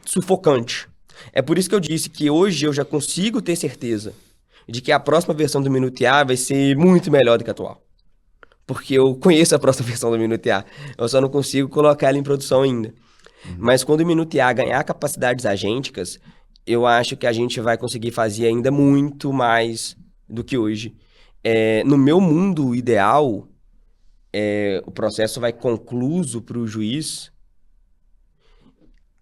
sufocante. É por isso que eu disse que hoje eu já consigo ter certeza de que a próxima versão do Minuto IA vai ser muito melhor do que a atual. Porque eu conheço a próxima versão do Minuto IA. Eu só não consigo colocar ela em produção ainda. Mas quando o Minuto IA ganhar capacidades agênticas, eu acho que a gente vai conseguir fazer ainda muito mais do que hoje. No meu mundo ideal, o processo vai concluso para o juiz,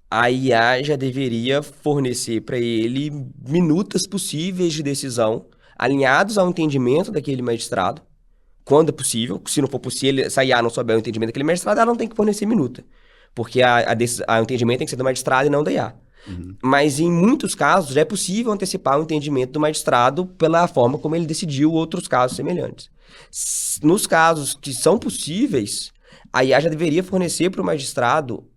a IA já deveria fornecer para ele minutas possíveis de decisão, alinhados ao entendimento daquele magistrado, quando é possível. Se não for possível, se a IA não souber o entendimento daquele magistrado, ela não tem que fornecer minuta. Porque o entendimento tem que ser do magistrado e não da IA. Mas em muitos casos já é possível antecipar o entendimento do magistrado pela forma como ele decidiu outros casos semelhantes. Nos casos que são possíveis, a IA já deveria fornecer para o magistrado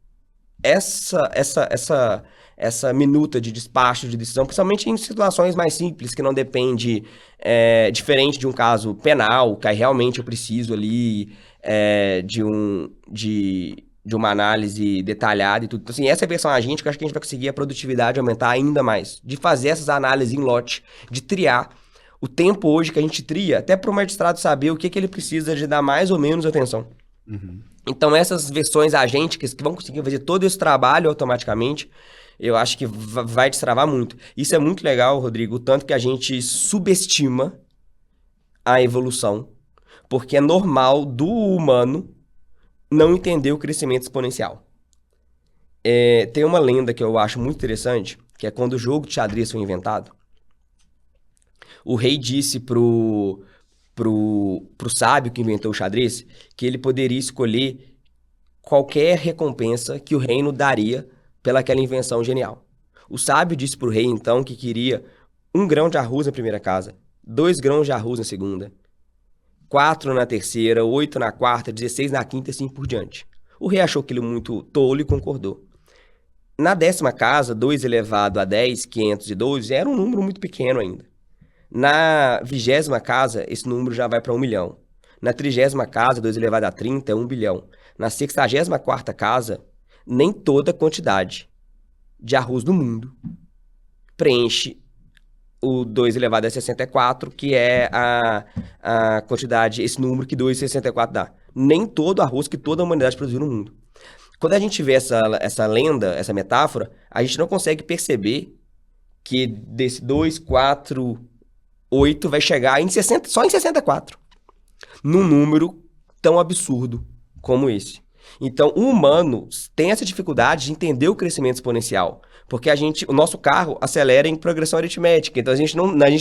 essa minuta de despacho de decisão, principalmente em situações mais simples, que não depende, diferente de um caso penal, que aí realmente eu preciso ali de uma análise detalhada e tudo. Então, assim, essa versão agêntica, acho que a gente vai conseguir a produtividade aumentar ainda mais, de fazer essas análises em lote, de triar. O tempo hoje que a gente tria, até para o magistrado saber o que ele precisa de dar mais ou menos atenção. Então, essas versões agênticas que vão conseguir fazer todo esse trabalho automaticamente, eu acho que vai destravar muito. Isso é muito legal, Rodrigo, o tanto que a gente subestima a evolução, porque é normal do humano não entender o crescimento exponencial. Tem uma lenda que eu acho muito interessante, que é quando o jogo de xadrez foi inventado, O rei disse pro sábio que inventou o xadrez que ele poderia escolher qualquer recompensa que o reino daria pelaquela invenção genial. O sábio disse pro rei, então, que queria 1 grão de arroz na primeira casa, 2 grãos de arroz na segunda, 4 na terceira, 8 na quarta, 16 na quinta e assim por diante. O rei achou aquilo muito tolo e concordou. Na 10ª casa, 2 elevado a 10, 512, era um número muito pequeno ainda. Na 20ª casa, esse número já vai para 1 milhão. Na 30ª casa, 2 elevado a 30 é 1 bilhão. Na 64ª casa, nem toda a quantidade de arroz do mundo preenche o 2 elevado a 64, que é a quantidade, esse número que 2,64 dá. Nem todo arroz que toda a humanidade produziu no mundo. Quando a gente vê essa lenda, essa metáfora, a gente não consegue perceber que desse 2, 4, 8 vai chegar em 60, só em 64. Num número tão absurdo como esse. Então, o humano tem essa dificuldade de entender o crescimento exponencial, porque o nosso carro acelera em progressão aritmética, então a gente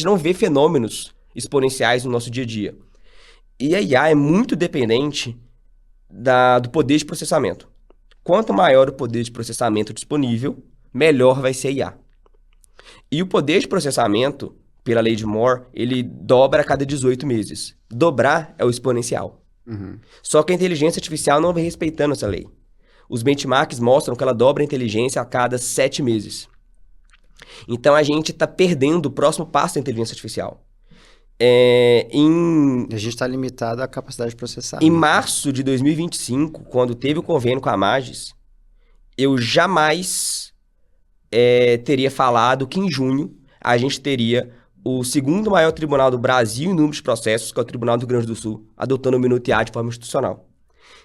não vê fenômenos exponenciais no nosso dia a dia. E a IA é muito dependente do poder de processamento. Quanto maior o poder de processamento disponível, melhor vai ser a IA. E o poder de processamento, pela lei de Moore, ele dobra a cada 18 meses. Dobrar é o exponencial. Só que a inteligência artificial não vem respeitando essa lei. Os benchmarks mostram que ela dobra a inteligência a cada 7 meses. Então a gente está perdendo o próximo passo da inteligência artificial. A gente está limitado à capacidade de processamento. Em março de 2025, quando teve o convênio com a Magis, eu jamais teria falado que em junho a gente teria o segundo maior tribunal do Brasil em número de processos, que é o Tribunal do Rio Grande do Sul, adotando o minuto IA de forma institucional.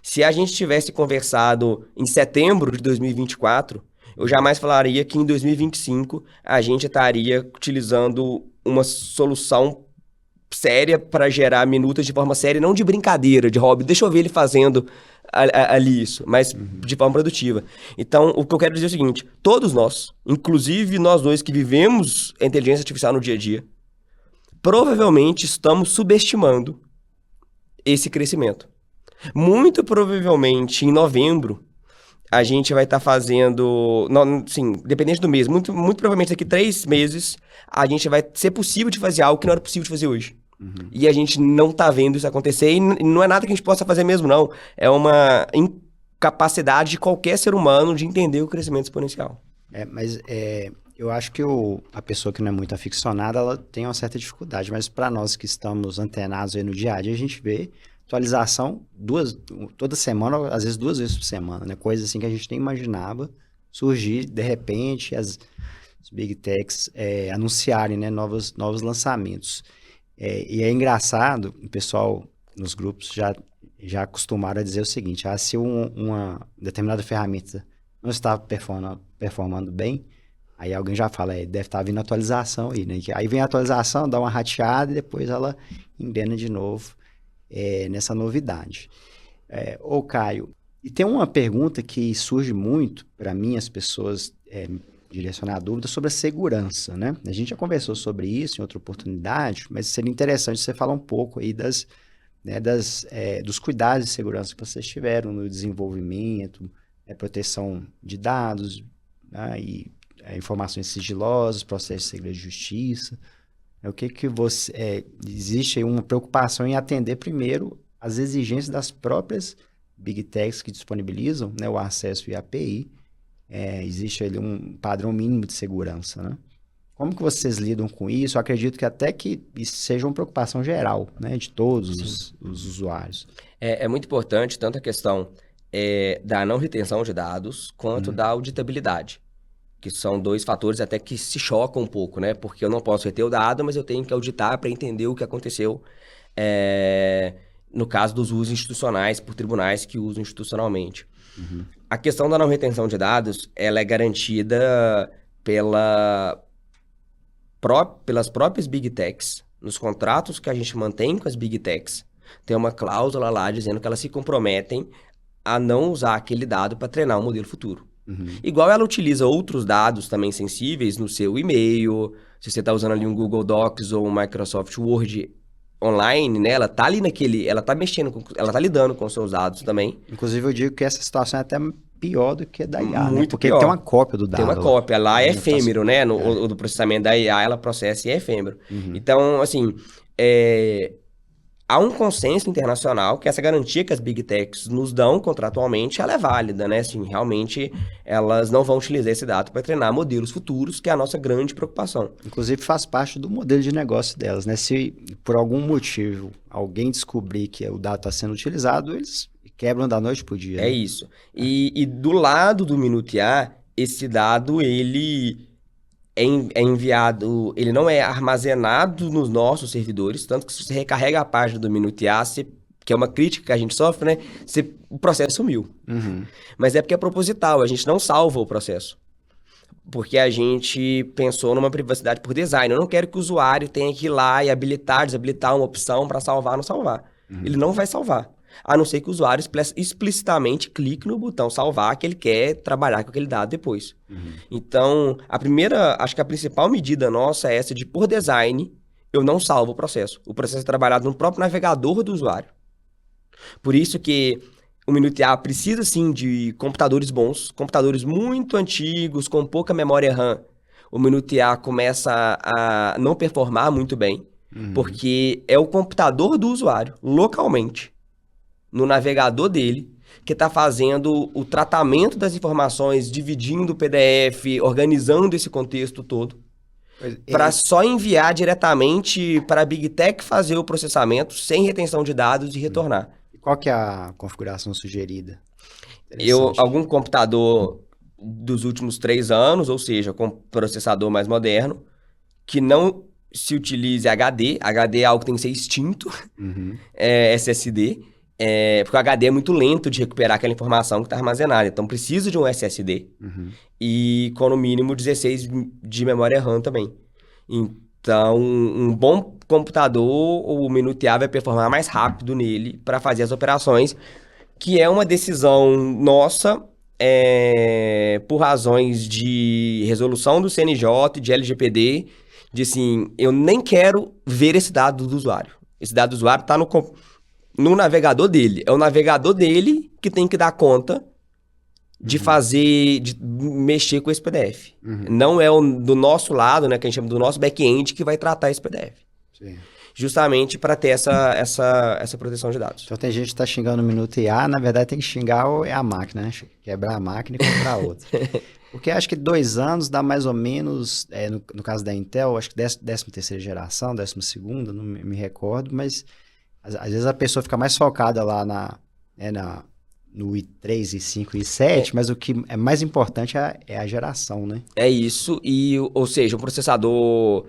Se a gente tivesse conversado em setembro de 2024, eu jamais falaria que em 2025 a gente estaria utilizando uma solução séria para gerar minutas de forma séria, não de brincadeira, de hobby. Deixa eu ver ele fazendo ali isso, mas de forma produtiva. Então, o que eu quero dizer é o seguinte, todos nós, inclusive nós dois que vivemos a inteligência artificial no dia a dia, provavelmente estamos subestimando esse crescimento. Muito provavelmente em novembro, a gente vai estar fazendo, sim, dependente do mês, muito provavelmente daqui 3 meses, a gente vai ser possível de fazer algo que não era possível de fazer hoje. E a gente não está vendo isso acontecer e não é nada que a gente possa fazer mesmo, não. É uma incapacidade de qualquer ser humano de entender o crescimento exponencial. Mas eu acho que a pessoa que não é muito aficionada, ela tem uma certa dificuldade, mas para nós que estamos antenados aí no dia a dia, a gente vê atualização toda semana, às vezes 2 vezes por semana, né? Coisa assim que a gente nem imaginava surgir, de repente, as Big Techs anunciarem, né, novos lançamentos. E é engraçado, o pessoal nos grupos já acostumaram a dizer o seguinte, se uma determinada ferramenta não está performando bem, aí alguém já fala, deve estar vindo atualização aí, né? Aí vem a atualização, dá uma rateada e depois ela engana de novo nessa novidade. Caio, e tem uma pergunta que surge muito para mim, as pessoas direcionar a dúvida sobre a segurança, né? A gente já conversou sobre isso em outra oportunidade, mas seria interessante você falar um pouco aí dos cuidados de segurança que vocês tiveram no desenvolvimento, proteção de dados, né? E informações sigilosas, processo de segredo de justiça. O que você... existe aí uma preocupação em atender primeiro as exigências das próprias Big Techs que disponibilizam, né, o acesso via API. Existe ali um padrão mínimo de segurança, né? Como que vocês lidam com isso? Eu acredito que até que isso seja uma preocupação geral, né, de todos os usuários. É muito importante tanto a questão da não retenção de dados, quanto da auditabilidade, que são 2 fatores até que se chocam um pouco, né? Porque eu não posso reter o dado, mas eu tenho que auditar para entender o que aconteceu no caso dos usos institucionais por tribunais que usam institucionalmente. A questão da não retenção de dados, ela é garantida pelas próprias Big Techs. Nos contratos que a gente mantém com as Big Techs, tem uma cláusula lá dizendo que elas se comprometem a não usar aquele dado para treinar um modelo futuro. Igual ela utiliza outros dados também sensíveis no seu e-mail, se você está usando ali um Google Docs ou um Microsoft Word online, né? Ela tá ali ela tá mexendo, ela tá lidando com os seus dados também. Inclusive, eu digo que essa situação é até pior do que a da IA, né? Muito Porque pior. tem uma cópia do dado. Tem uma cópia. Lá é efêmero, né? É. O do processamento da IA, ela processa e é efêmero. Então, assim, há um consenso internacional que essa garantia que as Big Techs nos dão contratualmente, ela é válida, né? Assim, realmente, elas não vão utilizar esse dado para treinar modelos futuros, que é a nossa grande preocupação. Inclusive, faz parte do modelo de negócio delas, né? Se por algum motivo alguém descobrir que o dado está sendo utilizado, eles quebram da noite pro dia. É isso. E do lado do Minutear, esse dado, ele é enviado, ele não é armazenado nos nossos servidores, tanto que se você recarrega a página do Minutear, que é uma crítica que a gente sofre, né? O processo sumiu. Mas é porque é proposital, a gente não salva o processo. Porque a gente pensou numa privacidade por design. Eu não quero que o usuário tenha que ir lá e habilitar, desabilitar uma opção para salvar ou não salvar. Ele não vai salvar. A não ser que o usuário explicitamente clique no botão salvar, que ele quer trabalhar com aquele dado depois. Então, acho que a principal medida nossa é essa de, por design, eu não salvo o processo. O processo é trabalhado no próprio navegador do usuário. Por isso que o Minutear precisa, sim, de computadores bons, computadores muito antigos, com pouca memória RAM. O Minutear começa a não performar muito bem, porque é o computador do usuário, localmente, no navegador dele, que está fazendo o tratamento das informações, dividindo o PDF, organizando esse contexto todo, para só enviar diretamente para a Big Tech fazer o processamento sem retenção de dados e retornar. E qual que é a configuração sugerida? Algum computador dos últimos 3 anos, ou seja, com processador mais moderno, que não se utilize HD. HD é algo que tem que ser extinto, SSD. Porque o HD é muito lento de recuperar aquela informação que está armazenada. Então, precisa de um SSD. E com no mínimo 16 de memória RAM também. Então, um bom computador, o Minutear vai performar mais rápido nele para fazer as operações, que é uma decisão nossa, por razões de resolução do CNJ, de LGPD, de assim, eu nem quero ver esse dado do usuário. Esse dado do usuário está no navegador dele. É o navegador dele que tem que dar conta de de mexer com esse PDF. Não é do nosso lado, né, que a gente chama do nosso back-end, que vai tratar esse PDF. Sim. Justamente para ter essa proteção de dados. Então tem gente que está xingando o Minutear, na verdade tem que xingar a máquina, né? Quebrar a máquina e comprar outra. Porque acho que 2 anos dá mais ou menos, no caso da Intel, acho que 13ª geração, 12ª, não me recordo, mas às vezes a pessoa fica mais focada lá no i3, i5, i7, mas o que é mais importante é a geração, né? É isso, ou seja, o processador,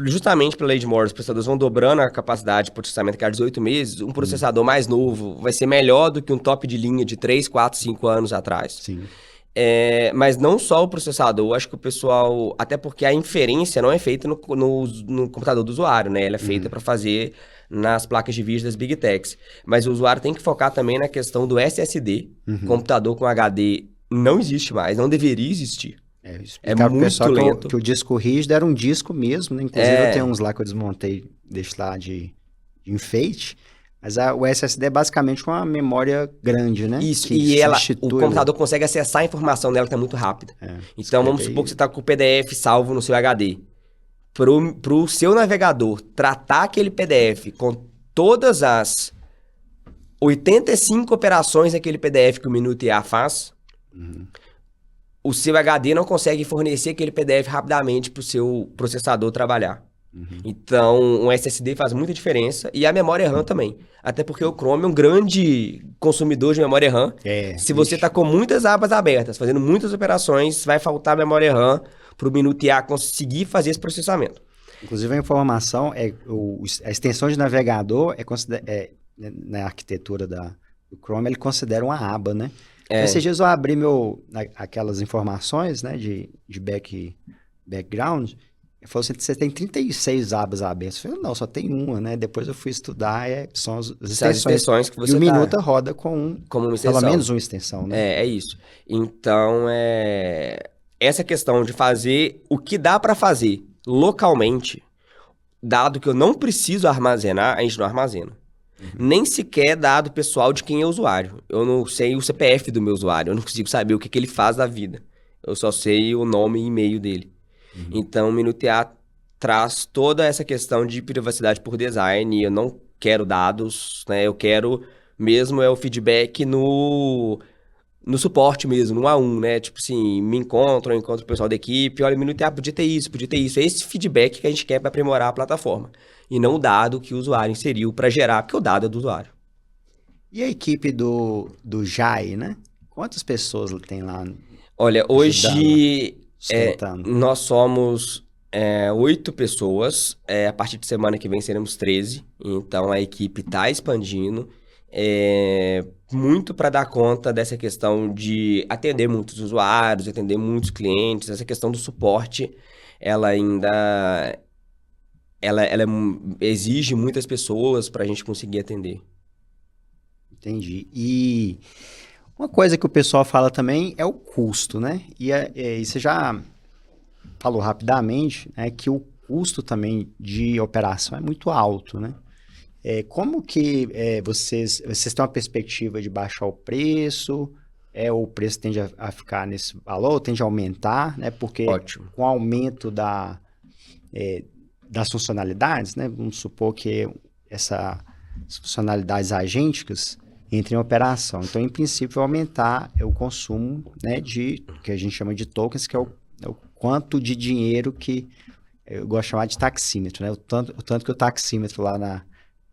justamente pela lei de Moore, os processadores vão dobrando a capacidade de processamento a cada 18 meses, um processador mais novo vai ser melhor do que um top de linha de 3, 4, 5 anos atrás. Sim. Mas não só o processador, acho que o pessoal, até porque a inferência não é feita no computador do usuário, né? Ela é feita para fazer nas placas de vídeo das Big Techs. Mas o usuário tem que focar também na questão do SSD. Computador com HD não existe mais, não deveria existir. É muito lento. Que o disco rígido era um disco mesmo, né? Inclusive eu tenho uns lá que eu desmontei, deixo lá de enfeite. Mas o SSD é basicamente uma memória grande, né? Isso, e o computador consegue acessar a informação dela que está muito rápida. Então, vamos supor que você está com o PDF salvo no seu HD. Para o seu navegador tratar aquele PDF com todas as 85 operações daquele PDF que o Minutear faz, o seu HD não consegue fornecer aquele PDF rapidamente para o seu processador trabalhar. Então, um SSD faz muita diferença e a memória RAM também. Até porque o Chrome é um grande consumidor de memória RAM. Se você está com muitas abas abertas, fazendo muitas operações, vai faltar memória RAM para o Minutear conseguir fazer esse processamento. Inclusive, a informação, a extensão de navegador na arquitetura do Chrome, ele considera uma aba, né? Esses dias eu abri aquelas informações, né, de background. Ele falou assim, você tem 36 abas abertas. Eu falei, não, só tem uma, né? Depois eu fui estudar, são as As extensões. extensões que E você o Minuta roda como uma pelo extensão. menos uma extensão, né? É isso. Então, essa questão de fazer o que dá para fazer localmente, dado que eu não preciso armazenar, a gente não armazena. Nem sequer dado pessoal de quem é o usuário. Eu não sei o CPF do meu usuário, eu não consigo saber o que ele faz da vida. Eu só sei o nome e e-mail dele. Então, o Minutear traz toda essa questão de privacidade por design. Eu não quero dados, né? Eu quero mesmo o feedback no suporte mesmo, no A1, né? Tipo assim, me encontro, eu encontro o pessoal da equipe, olha, Minutear podia ter isso, podia ter isso. É esse feedback que a gente quer para aprimorar a plataforma. E não o dado que o usuário inseriu para gerar, porque o dado é do usuário. E a equipe do JAI, né? Quantas pessoas tem lá Olha, hoje sustentando? nós somos 8 pessoas. A partir de semana que vem seremos 13. Então a equipe está expandindo. Muito para dar conta dessa questão de atender muitos usuários, atender muitos clientes. Essa questão do suporte, ela ainda exige muitas pessoas para a gente conseguir atender. Entendi. E uma coisa que o pessoal fala também é o custo, né? E você já falou rapidamente, né, que o custo também de operação é muito alto, né? Como que vocês têm uma perspectiva de baixar o preço? Ou o preço tende a ficar nesse valor, ou tende a aumentar, né? Porque Ótimo. com o aumento das funcionalidades, né? Vamos supor que essas funcionalidades agênticas entrem em operação. Então, em princípio, vai aumentar o consumo, né, que a gente chama de tokens, que é o quanto de dinheiro que eu gosto de chamar de taxímetro, né? O tanto que o taxímetro lá na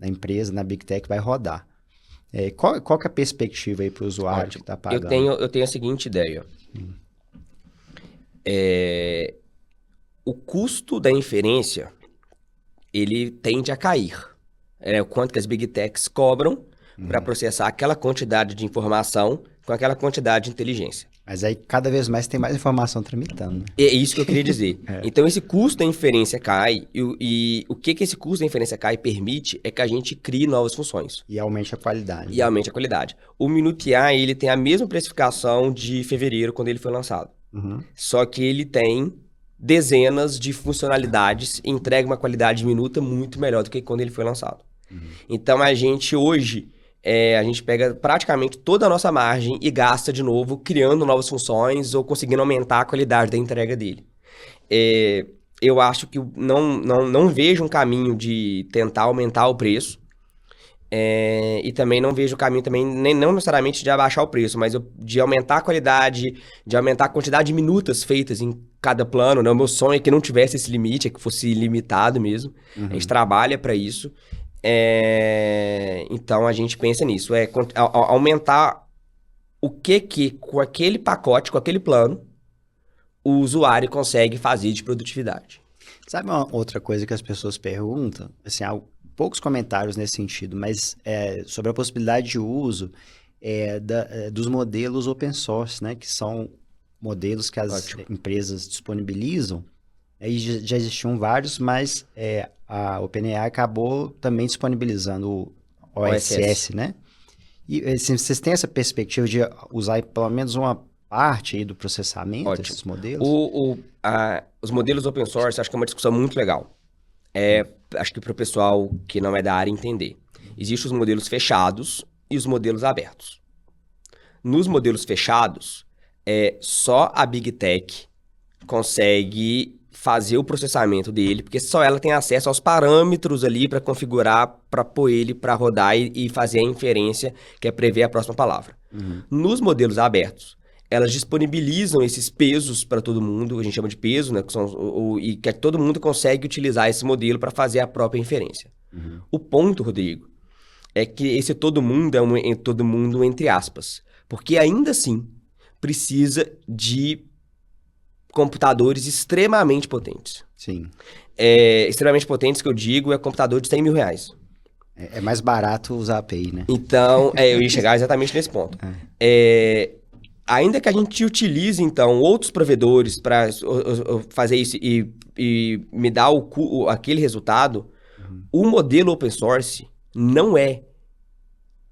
empresa, na Big Tech, vai rodar. Qual que é a perspectiva aí para o usuário que está pagando? Eu tenho a seguinte ideia. O custo da inferência, ele tende a cair. O quanto que as Big Techs cobram para processar aquela quantidade de informação com aquela quantidade de inteligência. Mas aí, cada vez mais, tem mais informação tramitando, né? É isso que eu queria dizer. Então, esse custo da inferência cai, e o que esse custo da inferência cai permite é que a gente crie novas funções. E aumente a qualidade. E aumente a qualidade. O Minutear, ele tem a mesma precificação de fevereiro, quando ele foi lançado. Só que ele tem dezenas de funcionalidades e entrega uma qualidade minuta muito melhor do que quando ele foi lançado. Então, a gente hoje... a gente pega praticamente toda a nossa margem e gasta de novo criando novas funções ou conseguindo aumentar a qualidade da entrega dele. Eu acho que não vejo um caminho de tentar aumentar o preço e também não vejo o caminho também, não necessariamente de abaixar o preço, mas de aumentar a qualidade, de aumentar a quantidade de minutas feitas em cada plano, né? O meu sonho é que não tivesse esse limite, é que fosse limitado mesmo. A gente trabalha para isso. Então a gente pensa nisso, aumentar o que com aquele pacote, com aquele plano, o usuário consegue fazer de produtividade. Sabe uma outra coisa que as pessoas perguntam? Assim, há poucos comentários nesse sentido, mas sobre a possibilidade de uso dos modelos open source, né? Que são modelos que as empresas disponibilizam. Aí já existiam vários, mas a OpenAI acabou também disponibilizando o OSS, né? E assim, vocês têm essa perspectiva de usar pelo menos uma parte aí do processamento desses modelos? Os modelos open source, acho que é uma discussão muito legal. Acho que para o pessoal que não é da área entender. Existem os modelos fechados e os modelos abertos. Nos modelos fechados, só a Big Tech consegue fazer o processamento dele, porque só ela tem acesso aos parâmetros ali para configurar, para pôr ele para rodar e fazer a inferência, que é prever a próxima palavra. Nos modelos abertos, elas disponibilizam esses pesos para todo mundo, a gente chama de peso, né, e que todo mundo consegue utilizar esse modelo para fazer a própria inferência. O ponto, Rodrigo, é que esse todo mundo é todo mundo entre aspas, porque ainda assim precisa de computadores extremamente potentes. Sim. Extremamente potentes, que eu digo, é computador de 100 mil reais. É mais barato usar a API, né? Então, eu ia chegar exatamente nesse ponto. ainda que a gente utilize, então, outros provedores para fazer isso e me dar aquele resultado, o modelo open source não é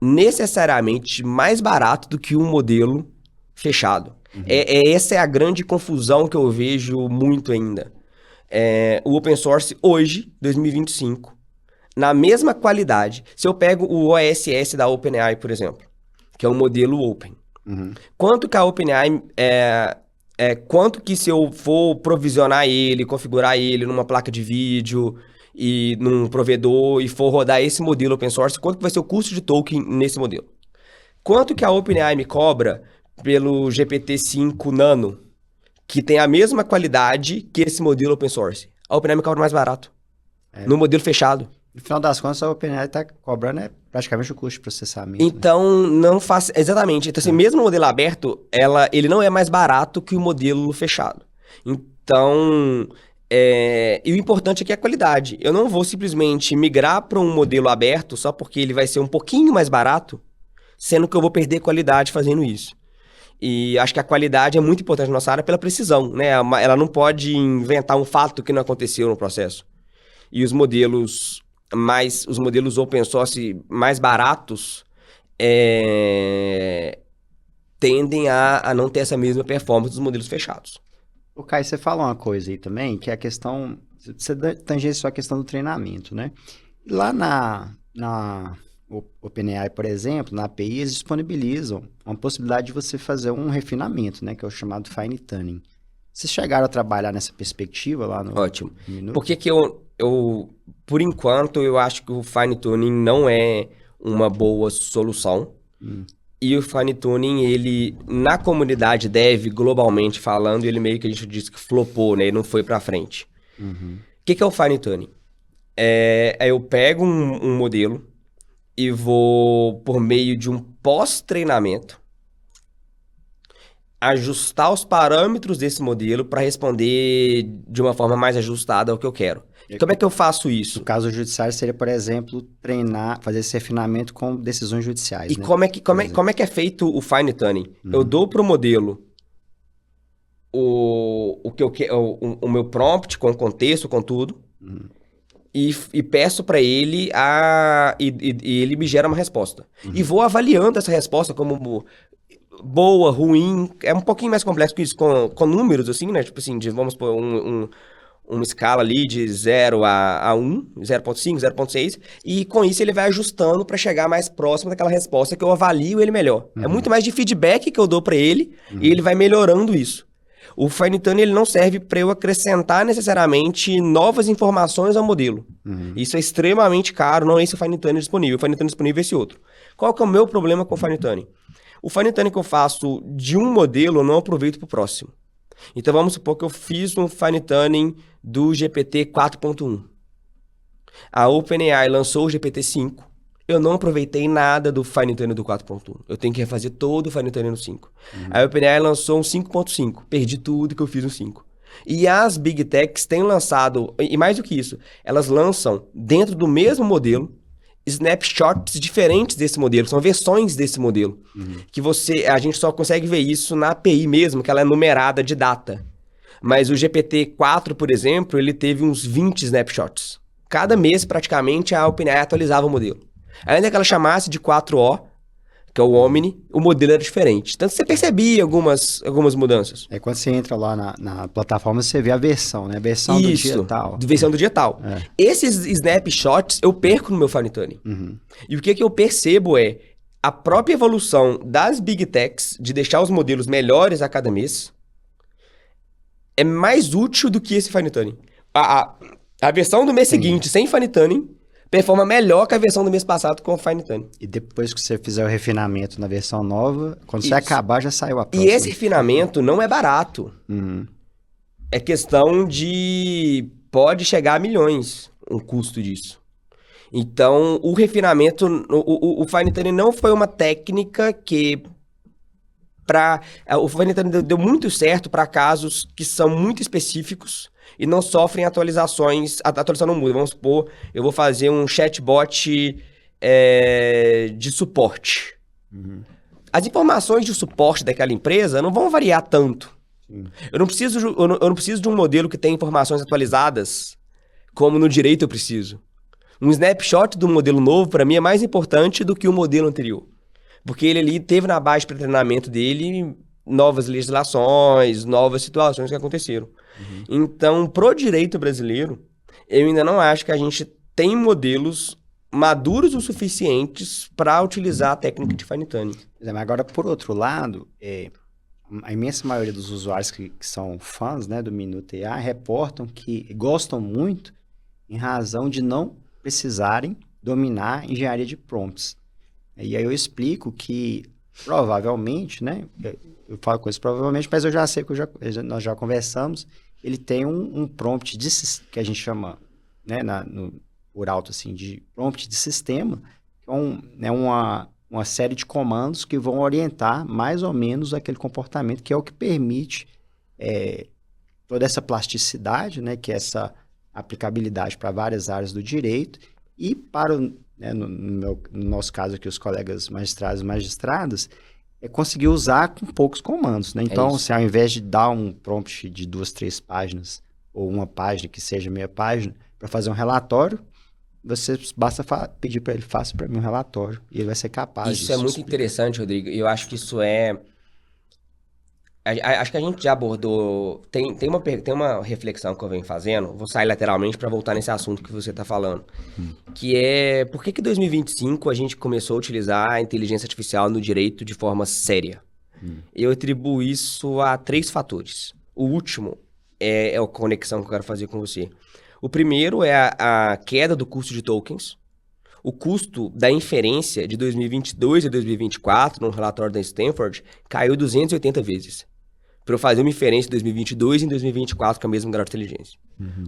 necessariamente mais barato do que um modelo fechado. Essa é a grande confusão que eu vejo muito ainda. O open source hoje, 2025, na mesma qualidade, se eu pego o OSS da OpenAI, por exemplo, que é um modelo open, quanto que a OpenAI quanto que se eu for provisionar ele, configurar ele numa placa de vídeo e num provedor e for rodar esse modelo open source, quanto que vai ser o custo de token nesse modelo? Quanto que a OpenAI me cobra pelo GPT-5 Nano, que tem a mesma qualidade que esse modelo open source? A OpenAI me cobra mais barato, no modelo fechado. No final das contas, a OpenAI está cobrando praticamente o custo de processamento. Então, não faz... Exatamente. Então, assim, mesmo no modelo aberto, ele não é mais barato que o modelo fechado. Então, e o importante aqui é a qualidade. Eu não vou simplesmente migrar para um modelo aberto só porque ele vai ser um pouquinho mais barato, sendo que eu vou perder qualidade fazendo isso. E acho que a qualidade é muito importante na nossa área pela precisão, né? Ela não pode inventar um fato que não aconteceu no processo. E os modelos open source mais baratos tendem a não ter essa mesma performance dos modelos fechados. O Caio, você fala uma coisa aí também, que é a questão... Você tangenciou a questão do treinamento, né? Lá na OpenAI, por exemplo, na API, eles disponibilizam uma possibilidade de você fazer um refinamento, né? Que é o chamado fine tuning. Vocês chegaram a trabalhar nessa perspectiva lá no... Ótimo. Por que por enquanto, eu acho que o fine tuning não é uma boa solução. E o fine tuning, ele, na comunidade dev, globalmente falando, ele meio que a gente disse que flopou, né? Ele não foi pra frente. O que é o fine tuning? Eu pego um modelo e vou, por meio de um pós-treinamento, ajustar os parâmetros desse modelo para responder de uma forma mais ajustada ao que eu quero. Como é que eu faço isso? No caso judiciário seria, por exemplo, fazer esse refinamento com decisões judiciais. E né? como é que é feito o fine tuning? Eu dou para o modelo o meu prompt com contexto, com tudo, e peço para ele e ele me gera uma resposta. E vou avaliando essa resposta como boa, ruim, é um pouquinho mais complexo que isso, com números, assim, né? Tipo assim, vamos pôr uma escala ali de 0 a 1, 0.5, 0.6, e com isso ele vai ajustando para chegar mais próximo daquela resposta que eu avalio ele melhor. É muito mais de feedback que eu dou para ele, e ele vai melhorando isso. O fine tuning, ele não serve para eu acrescentar necessariamente novas informações ao modelo. Isso é extremamente caro, não é esse o fine tuning disponível. O fine tuning disponível é esse outro. Qual que é o meu problema com o fine tuning? O fine tuning que eu faço de um modelo, eu não aproveito para o próximo. Então, vamos supor que eu fiz um fine tuning do GPT 4.1. A OpenAI lançou o GPT 5. Eu não aproveitei nada do fine tuning do 4.1. Eu tenho que refazer todo o fine tuning no 5. A OpenAI lançou um 5.5. Perdi tudo que eu fiz no 5. E as Big Techs têm lançado, e mais do que isso, elas lançam dentro do mesmo modelo snapshots diferentes desse modelo, são versões desse modelo. Que a gente só consegue ver isso na API mesmo, que ela é numerada de data. Mas o GPT-4, por exemplo, ele teve uns 20 snapshots. Cada mês, praticamente, a OpenAI atualizava o modelo. Ainda que ela chamasse de 4O, que é o Omni, o modelo era diferente. Então, você percebia algumas mudanças. Quando você entra lá na plataforma, você vê a versão, né? A versão do dia tal. Versão do dia tal. Esses snapshots eu perco no meu fine tuning. E o que eu percebo é a própria evolução das Big Techs de deixar os modelos melhores a cada mês é mais útil do que esse fine tuning. A versão do mês seguinte, sem fine tuning, performa melhor que a versão do mês passado com o fine tuning. E depois que você fizer o refinamento na versão nova, quando você acabar, já saiu a próxima. E esse refinamento não é barato. É questão de... Pode chegar a milhões o custo disso. Então, o refinamento... O fine tuning não foi uma técnica que... O fine tuning deu muito certo para casos que são muito específicos e não sofrem atualizações. A atualização não muda. Vamos supor, eu vou fazer um chatbot de suporte. as informações de suporte daquela empresa não vão variar tanto. Eu não preciso de um modelo que tenha informações atualizadas, como no direito eu preciso. Um snapshot do modelo novo, para mim, é mais importante do que o modelo anterior. Porque ele ali teve na base de treinamento dele novas legislações, novas situações que aconteceram. Então, pro direito brasileiro, eu ainda não acho que a gente tem modelos maduros o suficientes para utilizar a técnica de fine tuning. Mas agora, por outro lado, a imensa maioria dos usuários que são fãs, né, do Minuto AI reportam que gostam muito em razão de não precisarem dominar engenharia de prompts. E aí eu explico que provavelmente, né, eu falo com isso provavelmente, mas eu já sei que nós já conversamos, ele tem um prompt que a gente chama, né, por alto assim, de prompt de sistema, que é uma série de comandos que vão orientar mais ou menos aquele comportamento, que é o que permite toda essa plasticidade, né, que é essa aplicabilidade para várias áreas do direito e para, né, no nosso caso aqui, os colegas magistrados e magistradas, conseguir usar com poucos comandos, né? Então, se ao invés de dar um prompt de 2, 3 páginas ou uma página que seja meia página para fazer um relatório, você basta pedir para ele, faça para mim um relatório e ele vai ser capaz disso. Isso é muito interessante, Rodrigo. Eu acho que isso é... Acho que a gente já abordou... Tem uma reflexão que eu venho fazendo, vou sair lateralmente para voltar nesse assunto que você está falando, que é por que em 2025 a gente começou a utilizar a inteligência artificial no direito de forma séria? Eu atribuo isso a 3 fatores. O último é a conexão que eu quero fazer com você. O primeiro é a queda do custo de tokens. O custo da inferência de 2022 a 2024, no relatório da Stanford, caiu 280 vezes. Para eu fazer uma inferência em 2022 e em 2024 com a mesma grau de inteligência.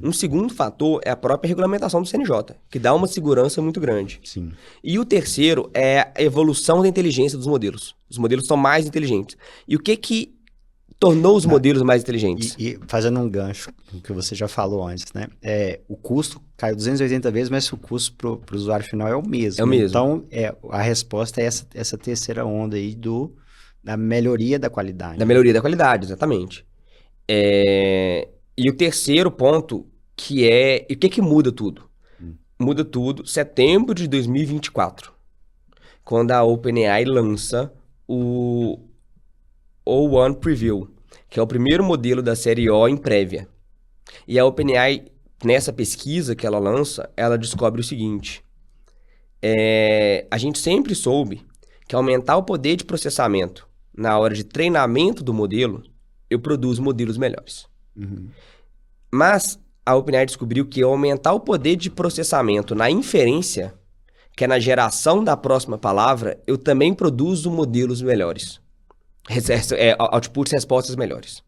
Um segundo fator é a própria regulamentação do CNJ, que dá uma segurança muito grande. Sim. E o terceiro é a evolução da inteligência dos modelos. Os modelos são mais inteligentes. E o que tornou os modelos mais inteligentes? E fazendo um gancho, o que você já falou antes, né? O custo caiu 280 vezes, mas o custo para o usuário final é o mesmo. É o mesmo. Então, a resposta é essa terceira onda aí da melhoria da qualidade. Da melhoria da qualidade, exatamente. E o terceiro ponto, que é... E o que muda tudo? Muda tudo setembro de 2024, quando a OpenAI lança o O1 Preview, que é o primeiro modelo da série O em prévia. E a OpenAI, nessa pesquisa que ela lança, ela descobre o seguinte. A gente sempre soube que aumentar o poder de processamento na hora de treinamento do modelo, eu produzo modelos melhores. Mas a OpenAI descobriu que ao aumentar o poder de processamento na inferência, que é na geração da próxima palavra, eu também produzo modelos melhores. Outputs e respostas melhores.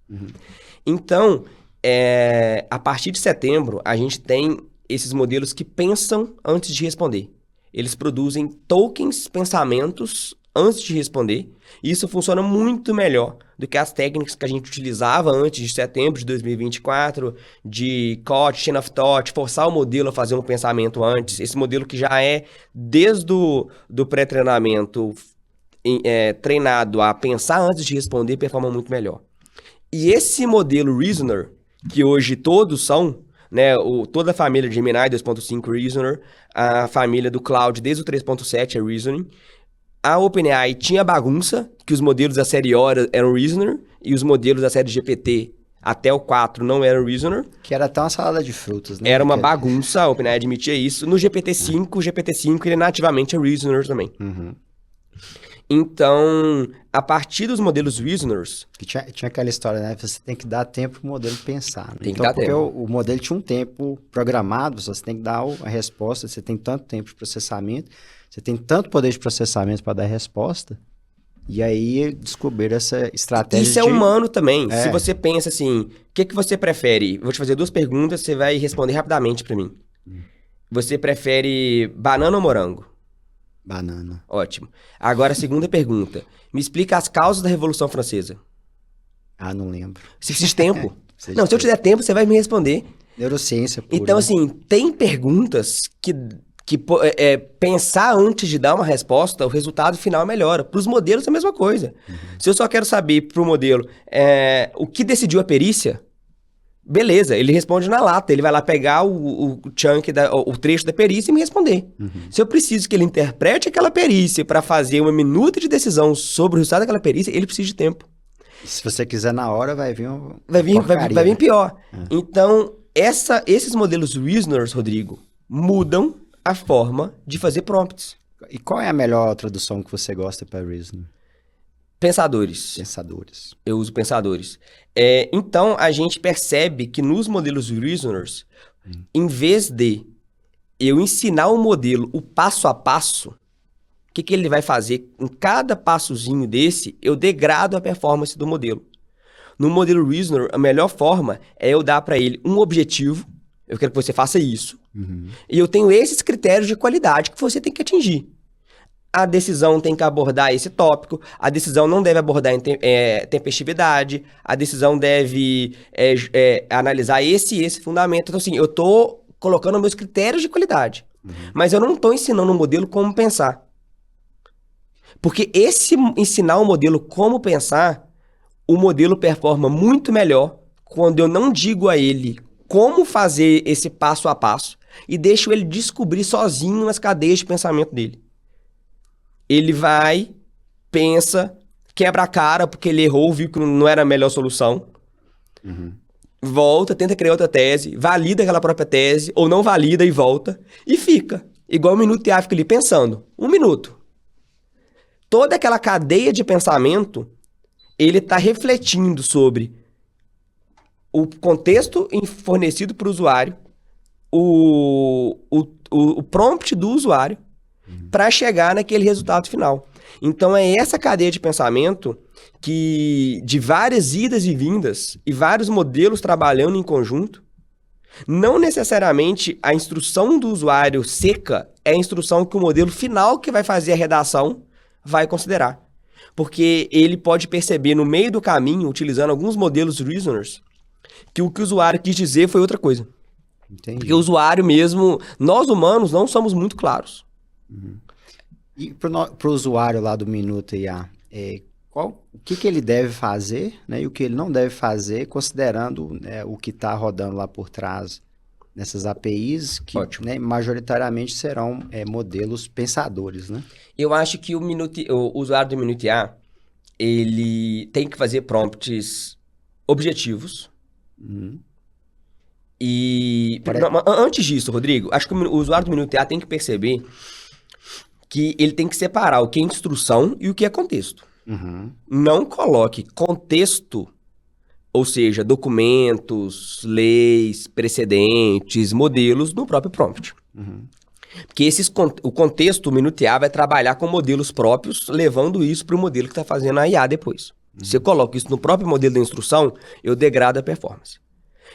Então, a partir de setembro, a gente tem esses modelos que pensam antes de responder. Eles produzem tokens, pensamentos antes de responder. E isso funciona muito melhor do que as técnicas que a gente utilizava antes de setembro de 2024, de COT, chain of thought, forçar o modelo a fazer um pensamento antes. Esse modelo que já desde do pré-treinamento, treinado a pensar antes de responder, performa muito melhor. E esse modelo Reasoner, que hoje todos são, né, toda a família de Gemini 2.5 Reasoner, a família do Cloud desde o 3.7 é Reasoning. A OpenAI tinha bagunça, que os modelos da série O eram Reasoner, e os modelos da série GPT até o 4 não eram Reasoner. Que era até uma salada de frutas, né? Era uma bagunça, a OpenAI admitia isso. No GPT-5, o GPT-5 ele nativamente é Reasoner também. Então, a partir dos modelos Reasoners... Tinha aquela história, né? Você tem que dar tempo pro modelo pensar. Né? Tem que dar tempo. Porque o modelo tinha um tempo programado, você tem que dar a resposta, você tem tanto tempo de processamento, você tem tanto poder de processamento para dar a resposta, e aí descobriram essa estratégia. Isso é humano também. Se você pensa assim, o que você prefere? Vou te fazer 2 perguntas, você vai responder rapidamente para mim. Você prefere banana ou morango? Banana. Ótimo. Agora a segunda pergunta. Me explica as causas da Revolução Francesa. Ah, não lembro. Você precisa de tempo. Se eu te der tempo, você vai me responder. Neurociência pura. Então, assim, tem perguntas que que pensar antes de dar uma resposta, o resultado final melhora. Para os modelos é a mesma coisa. Se eu só quero saber para o modelo o que decidiu a perícia, beleza, ele responde na lata. Ele vai lá pegar o chunk, o trecho da perícia e me responder. Se eu preciso que ele interprete aquela perícia para fazer uma minuta de decisão sobre o resultado daquela perícia, ele precisa de tempo. Se você quiser na hora, vai vir vai vir pior. Então, esses modelos reasoners, Rodrigo, mudam a forma de fazer prompts. E qual é a melhor tradução que você gosta para reasoning? Pensadores. Pensadores. Eu uso pensadores. Então, a gente percebe que nos modelos reasoners, em vez de eu ensinar o modelo o passo a passo, o que ele vai fazer em cada passozinho desse, eu degrado a performance do modelo. No modelo reasoner, a melhor forma é eu dar para ele um objetivo, eu quero que você faça isso, e eu tenho esses critérios de qualidade que você tem que atingir. A decisão tem que abordar esse tópico, a decisão não deve abordar tempestividade, a decisão deve analisar esse e esse fundamento. Então, assim, eu estou colocando meus critérios de qualidade, mas eu não estou ensinando o modelo como pensar. Porque ensinar o modelo como pensar, o modelo performa muito melhor quando eu não digo a ele como fazer esse passo a passo e deixo ele descobrir sozinho nas cadeias de pensamento dele. Ele vai, pensa, quebra a cara porque ele errou, viu que não era a melhor solução. Volta, tenta criar outra tese, valida aquela própria tese, ou não valida e volta, e fica. Igual o Minuto IA fica ali pensando. 1 minuto. Toda aquela cadeia de pensamento, ele está refletindo sobre o contexto fornecido para o usuário, o prompt do usuário, para chegar naquele resultado final. Então, é essa cadeia de pensamento que, de várias idas e vindas, e vários modelos trabalhando em conjunto, não necessariamente a instrução do usuário seca é a instrução que o modelo final que vai fazer a redação vai considerar. Porque ele pode perceber no meio do caminho, utilizando alguns modelos reasoners, que o que o usuário quis dizer foi outra coisa. Entendi. Porque o usuário mesmo, nós humanos não somos muito claros. E para o usuário lá do Minuto IA, o que ele deve fazer, né, e o que ele não deve fazer, considerando, né, o que está rodando lá por trás nessas APIs, que, né, majoritariamente serão modelos pensadores, né? Eu acho que o usuário do Minuto IA, ele tem que fazer prompts objetivos. E antes disso, Rodrigo, acho que o usuário do Minuto IA tem que perceber que ele tem que separar o que é instrução e o que é contexto. Não coloque contexto, ou seja, documentos, leis, precedentes, modelos no próprio prompt. Porque o contexto, o Minuto IA vai trabalhar com modelos próprios, levando isso para o modelo que está fazendo a IA depois. Se eu coloco isso no próprio modelo da instrução, eu degrado a performance.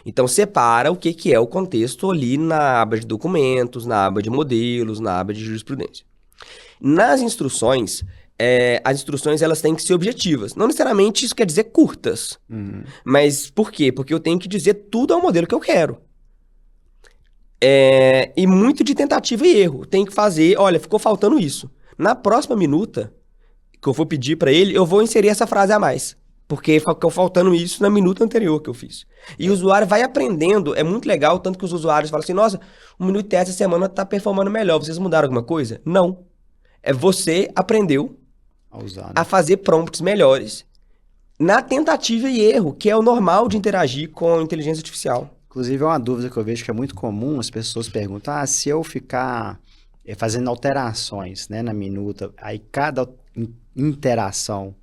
Então, separa o que é o contexto ali na aba de documentos, na aba de modelos, na aba de jurisprudência. Nas instruções, as instruções elas têm que ser objetivas. Não necessariamente isso quer dizer curtas. Mas por quê? Porque eu tenho que dizer tudo ao modelo que eu quero. E muito de tentativa e erro. Tem que fazer, olha, ficou faltando isso. Na próxima minuta, que eu vou pedir para ele, eu vou inserir essa frase a mais. Porque ficou faltando isso na minuta anterior que eu fiz. E o usuário vai aprendendo, é muito legal, tanto que os usuários falam assim, nossa, o Minuto IA essa semana está performando melhor, vocês mudaram alguma coisa? Não. Você aprendeu a fazer prompts melhores na tentativa e erro, que é o normal de interagir com a inteligência artificial. Inclusive, é uma dúvida que eu vejo que é muito comum, as pessoas perguntam, se eu ficar fazendo alterações, né, na minuta, aí cada interação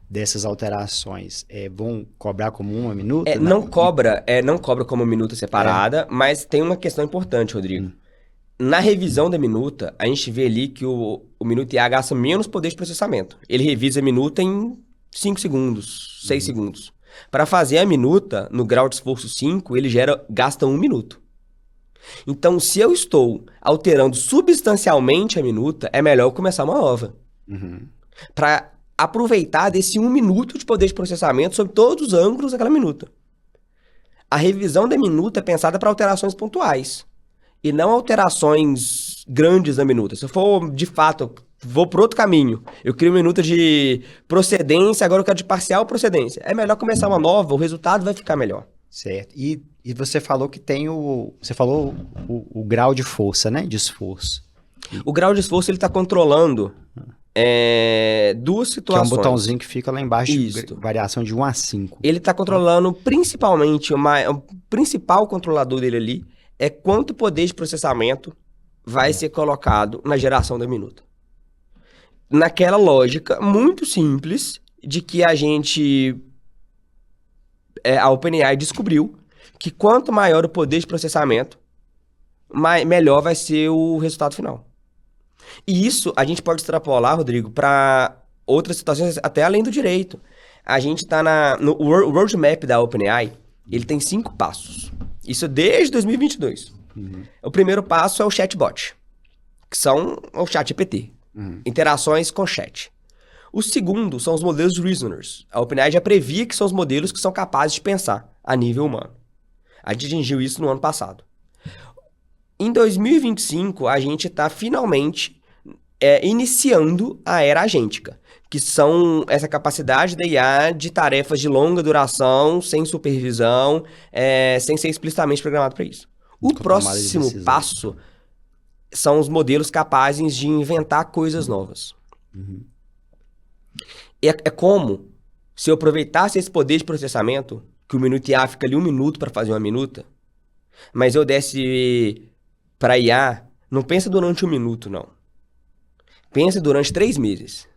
dessas alterações vão cobrar como 1 minuta? Não cobra como minuta separada, mas tem uma questão importante, Rodrigo. Na revisão da minuta, a gente vê ali que o Minuto IA gasta menos poder de processamento. Ele revisa a minuta em 5 segundos, 6 segundos. Para fazer a minuta, no grau de esforço 5, ele gasta 1 minuto. Então, se eu estou alterando substancialmente a minuta, é melhor eu começar uma nova. Para aproveitar desse 1 minuto de poder de processamento sobre todos os ângulos daquela minuta. A revisão da minuta é pensada para alterações pontuais. E não alterações grandes na minuta. Se eu for, de fato, vou por outro caminho, eu crio uma minuta de procedência, agora eu quero de parcial procedência. É melhor começar uma nova, o resultado vai ficar melhor. Certo. E você falou que tem você falou o grau de força, né? De esforço. O grau de esforço, ele está controlando duas Que é situações. um botãozinho que fica lá embaixo, Isso. variação de 1 a 5. Ele está controlando, principalmente, o principal controlador dele ali é quanto poder de processamento vai ser colocado na geração da minuta. Naquela lógica muito simples de que a OpenAI descobriu que quanto maior o poder de processamento, melhor vai ser o resultado final. E isso a gente pode extrapolar, Rodrigo, para outras situações até além do direito. A gente está no roadmap da OpenAI, ele tem 5 passos. Isso desde 2022. O primeiro passo é o chatbot, que são o ChatGPT, interações com chat. O segundo são os modelos reasoners. A OpenAI já previa que são os modelos que são capazes de pensar a nível humano. A gente atingiu isso no ano passado. Em 2025, a gente está finalmente iniciando a era agêntica, que são essa capacidade da IA de tarefas de longa duração, sem supervisão, sem ser explicitamente programado para isso. O próximo passo são os modelos capazes de inventar coisas novas. É como se eu aproveitasse esse poder de processamento, que o minuto IA fica ali 1 minuto para fazer uma minuta, mas eu desse para IA, não pensa durante 1 minuto, não. Pensa durante 3 meses.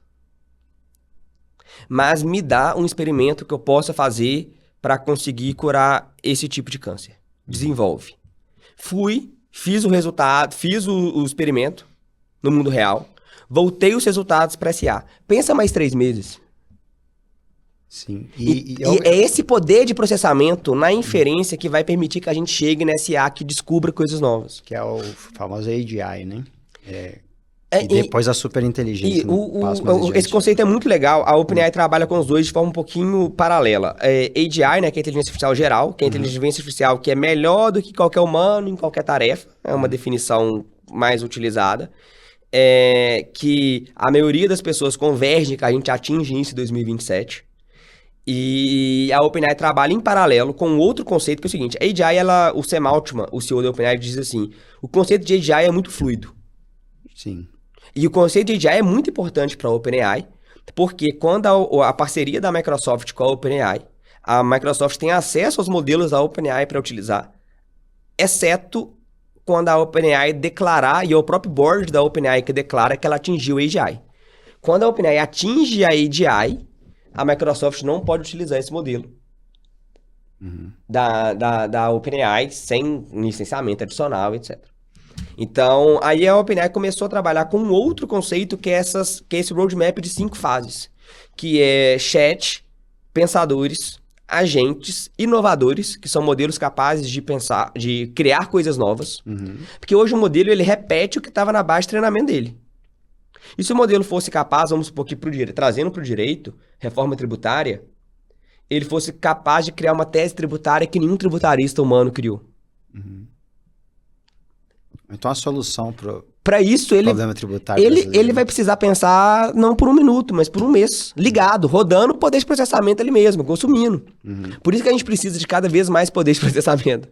Mas me dá um experimento que eu possa fazer para conseguir curar esse tipo de câncer. Desenvolve. Fiz o resultado, fiz o experimento no mundo real, voltei os resultados para SA. Pensa mais 3 meses. Sim. E é esse poder de processamento na inferência que vai permitir que a gente chegue nesse SA que descubra coisas novas. Que é o famoso AGI, né? E depois a superinteligência. Esse conceito é muito legal. A OpenAI trabalha com os dois de forma um pouquinho paralela. AGI, né, que é a inteligência artificial geral, que é a inteligência artificial que é melhor do que qualquer humano em qualquer tarefa. É uma definição mais utilizada. Que a maioria das pessoas converge que a gente atinge isso em 2027. E a OpenAI trabalha em paralelo com outro conceito, que é o seguinte. A AGI, o Sam Altman, o CEO da OpenAI, diz assim, o conceito de AGI é muito fluido. Sim. E o conceito de AGI é muito importante para a OpenAI, porque quando a parceria da Microsoft com a OpenAI, a Microsoft tem acesso aos modelos da OpenAI para utilizar, exceto quando a OpenAI declarar, e é o próprio board da OpenAI que declara que ela atingiu a AGI. Quando a OpenAI atinge a AGI, a Microsoft não pode utilizar esse modelo da OpenAI sem licenciamento adicional, etc. Então, aí a OpenAI começou a trabalhar com um outro conceito que é esse roadmap de 5 fases, que é chat, pensadores, agentes, inovadores, que são modelos capazes de pensar, de criar coisas novas, porque hoje o modelo ele repete o que estava na base de treinamento dele. E se o modelo fosse capaz, vamos supor que trazendo para o direito, reforma tributária, ele fosse capaz de criar uma tese tributária que nenhum tributarista humano criou. Então a solução para isso problema tributário ele vai precisar pensar não por 1 minuto, mas por 1 mês, ligado, rodando o poder de processamento ali mesmo, consumindo. Por isso que a gente precisa de cada vez mais poder de processamento.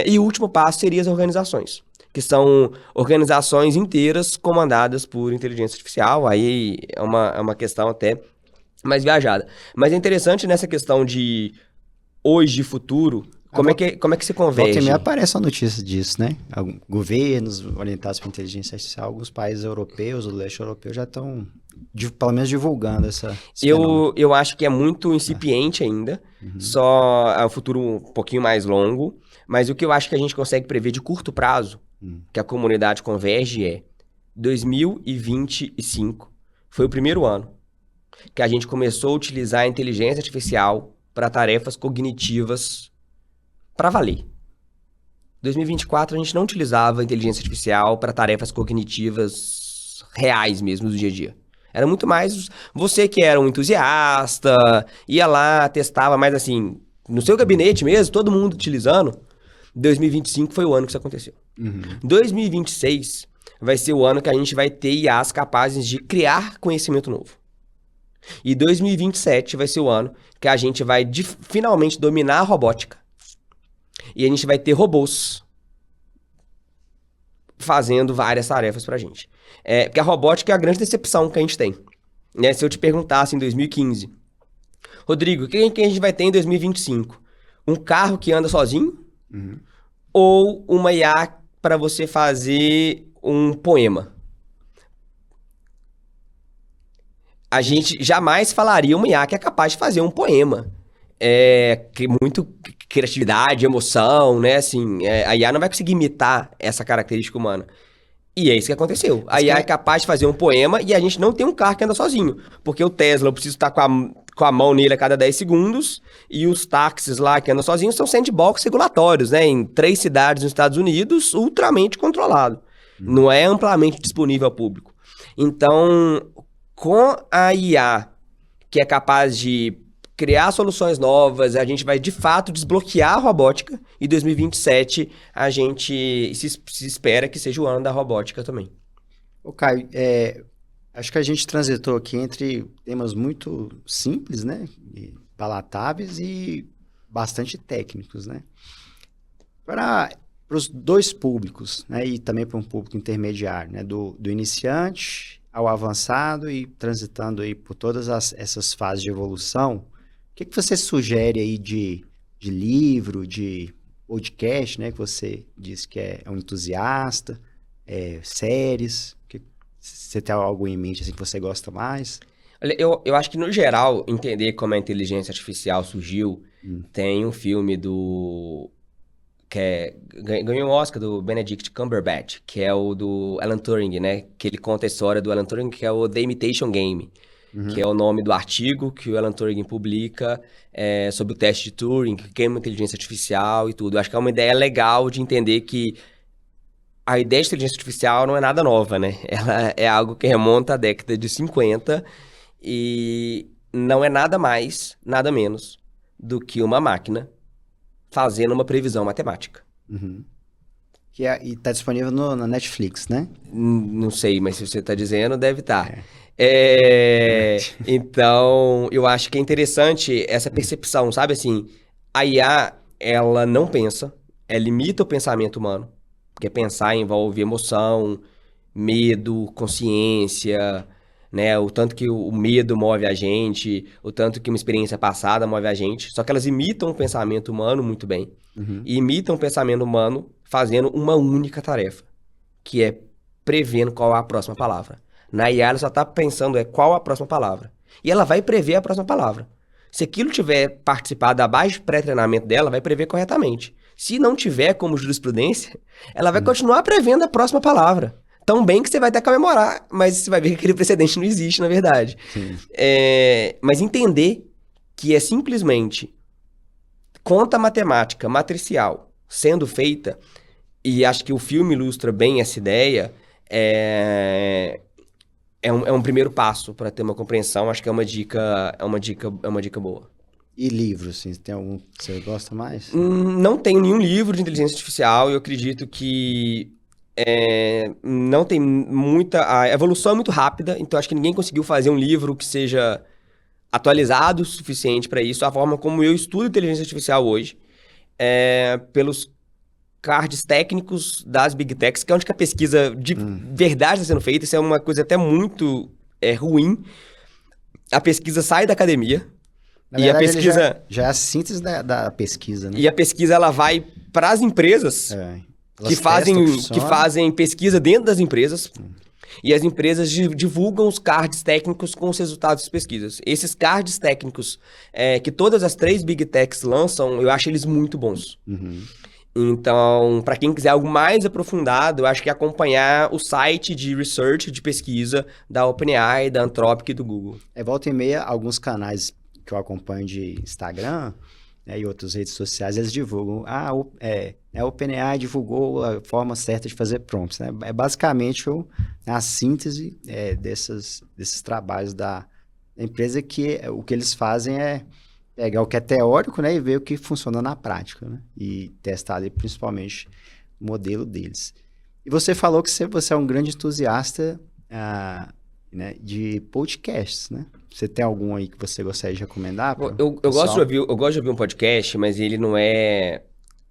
E o último passo seria as organizações, que são organizações inteiras comandadas por inteligência artificial. Aí é uma questão até mais viajada. Mas é interessante nessa questão de hoje e futuro. Como é que se converge? Volta e meia aparece a notícia disso, né? Governos orientados por inteligência artificial, alguns países europeus, do leste europeu, já estão, pelo menos, divulgando esse eu acho que é muito incipiente ainda, só é um futuro um pouquinho mais longo, mas o que eu acho que a gente consegue prever de curto prazo, que a comunidade converge 2025 foi o primeiro ano que a gente começou a utilizar a inteligência artificial para tarefas cognitivas para valer. 2024 a gente não utilizava a inteligência artificial para tarefas cognitivas reais mesmo do dia a dia. Era muito mais você que era um entusiasta, ia lá, testava, mas assim, no seu gabinete mesmo, todo mundo utilizando, 2025 foi o ano que isso aconteceu. Uhum. 2026 vai ser o ano que a gente vai ter IAs capazes de criar conhecimento novo. E 2027 vai ser o ano que a gente vai finalmente dominar a robótica. E a gente vai ter robôs fazendo várias tarefas pra gente. Porque a robótica é a grande decepção que a gente tem. Né? Se eu te perguntasse em 2015, Rodrigo, o que a gente vai ter em 2025? Um carro que anda sozinho? Uhum. Ou uma IA para você fazer um poema? A gente jamais falaria uma IA que é capaz de fazer um poema. Que muito criatividade, emoção, né? Assim, a IA não vai conseguir imitar essa característica humana. E é isso que aconteceu. A IA é capaz de fazer um poema e a gente não tem um carro que anda sozinho. Porque o Tesla, eu preciso estar com a mão nele a cada 10 segundos, e os táxis lá que andam sozinhos são sandbox regulatórios, né? Em 3 cidades nos Estados Unidos, ultramente controlado. Não é amplamente disponível ao público. Então, com a IA, que é capaz de criar soluções novas, a gente vai, de fato, desbloquear a robótica, e 2027 a gente se espera que seja o ano da robótica também. Ô, Caio, acho que a gente transitou aqui entre temas muito simples, né? E palatáveis e bastante técnicos, né? Para os dois públicos, né? E também para um público intermediário, né? Do iniciante ao avançado e transitando aí por todas essas fases de evolução, o que você sugere aí de livro, de podcast, né? Que você disse que é um entusiasta, séries, você tem algo em mente assim, que você gosta mais? Olha, eu acho que, no geral, entender como a inteligência artificial surgiu, tem um filme ganhou um Oscar, do Benedict Cumberbatch, que é o do Alan Turing, né? Que ele conta a história do Alan Turing, que é o The Imitation Game, que é o nome do artigo que o Alan Turing publica sobre o teste de Turing, que é uma inteligência artificial e tudo. Eu acho que é uma ideia legal de entender que a ideia de inteligência artificial não é nada nova, né? Ela é algo que remonta à década de 50 e não é nada mais, nada menos do que uma máquina fazendo uma previsão matemática. Uhum. E está disponível na Netflix, né? Não sei, mas se você está dizendo, deve estar. Então, eu acho que é interessante essa percepção, sabe? Assim, a IA, ela não pensa, ela imita o pensamento humano, porque pensar envolve emoção, medo, consciência, né? O tanto que o medo move a gente, o tanto que uma experiência passada move a gente. Só que elas imitam o pensamento humano muito bem. E imitam o pensamento humano fazendo uma única tarefa, que é prevendo qual é a próxima palavra. Na IA, ela só está pensando qual a próxima palavra. E ela vai prever a próxima palavra. Se aquilo tiver participado da base de pré-treinamento dela, vai prever corretamente. Se não tiver como jurisprudência, ela vai continuar prevendo a próxima palavra. Tão bem que você vai até comemorar, mas você vai ver que aquele precedente não existe, na verdade. Mas entender que é simplesmente conta matemática matricial sendo feita, e acho que o filme ilustra bem essa ideia, é um primeiro passo para ter uma compreensão. Acho que é uma dica boa. E livros, assim, tem algum que você gosta mais? Não tenho nenhum livro de inteligência artificial, e eu acredito que não tem muita... A evolução é muito rápida, então acho que ninguém conseguiu fazer um livro que seja atualizado o suficiente para isso. A forma como eu estudo inteligência artificial hoje, pelos cards técnicos das Big Techs, que é onde que a pesquisa de verdade está sendo feita. Isso é uma coisa até muito ruim. A pesquisa sai da academia. Na verdade, a pesquisa já é a síntese da pesquisa, né? E a pesquisa, ela vai para as empresas que fazem pesquisa dentro das empresas. E as empresas divulgam os cards técnicos com os resultados das pesquisas. Esses cards técnicos que todas as 3 Big Techs lançam, eu acho eles muito bons. Então, para quem quiser algo mais aprofundado, eu acho que acompanhar o site de research, de pesquisa da OpenAI, da Anthropic e do Google. Volta e meia, alguns canais que eu acompanho de Instagram, né, e outras redes sociais, eles divulgam. A OpenAI divulgou a forma certa de fazer prompts, né? É basicamente a síntese desses trabalhos da empresa, que o que eles fazem é pegar o que é teórico, né, e ver o que funciona na prática, né? E testar ali principalmente o modelo deles. E você falou que você é um grande entusiasta, né, de podcasts, né? Você tem algum aí que você gostaria de recomendar para o Eu gosto de pessoal? ouvir um podcast, mas ele não é.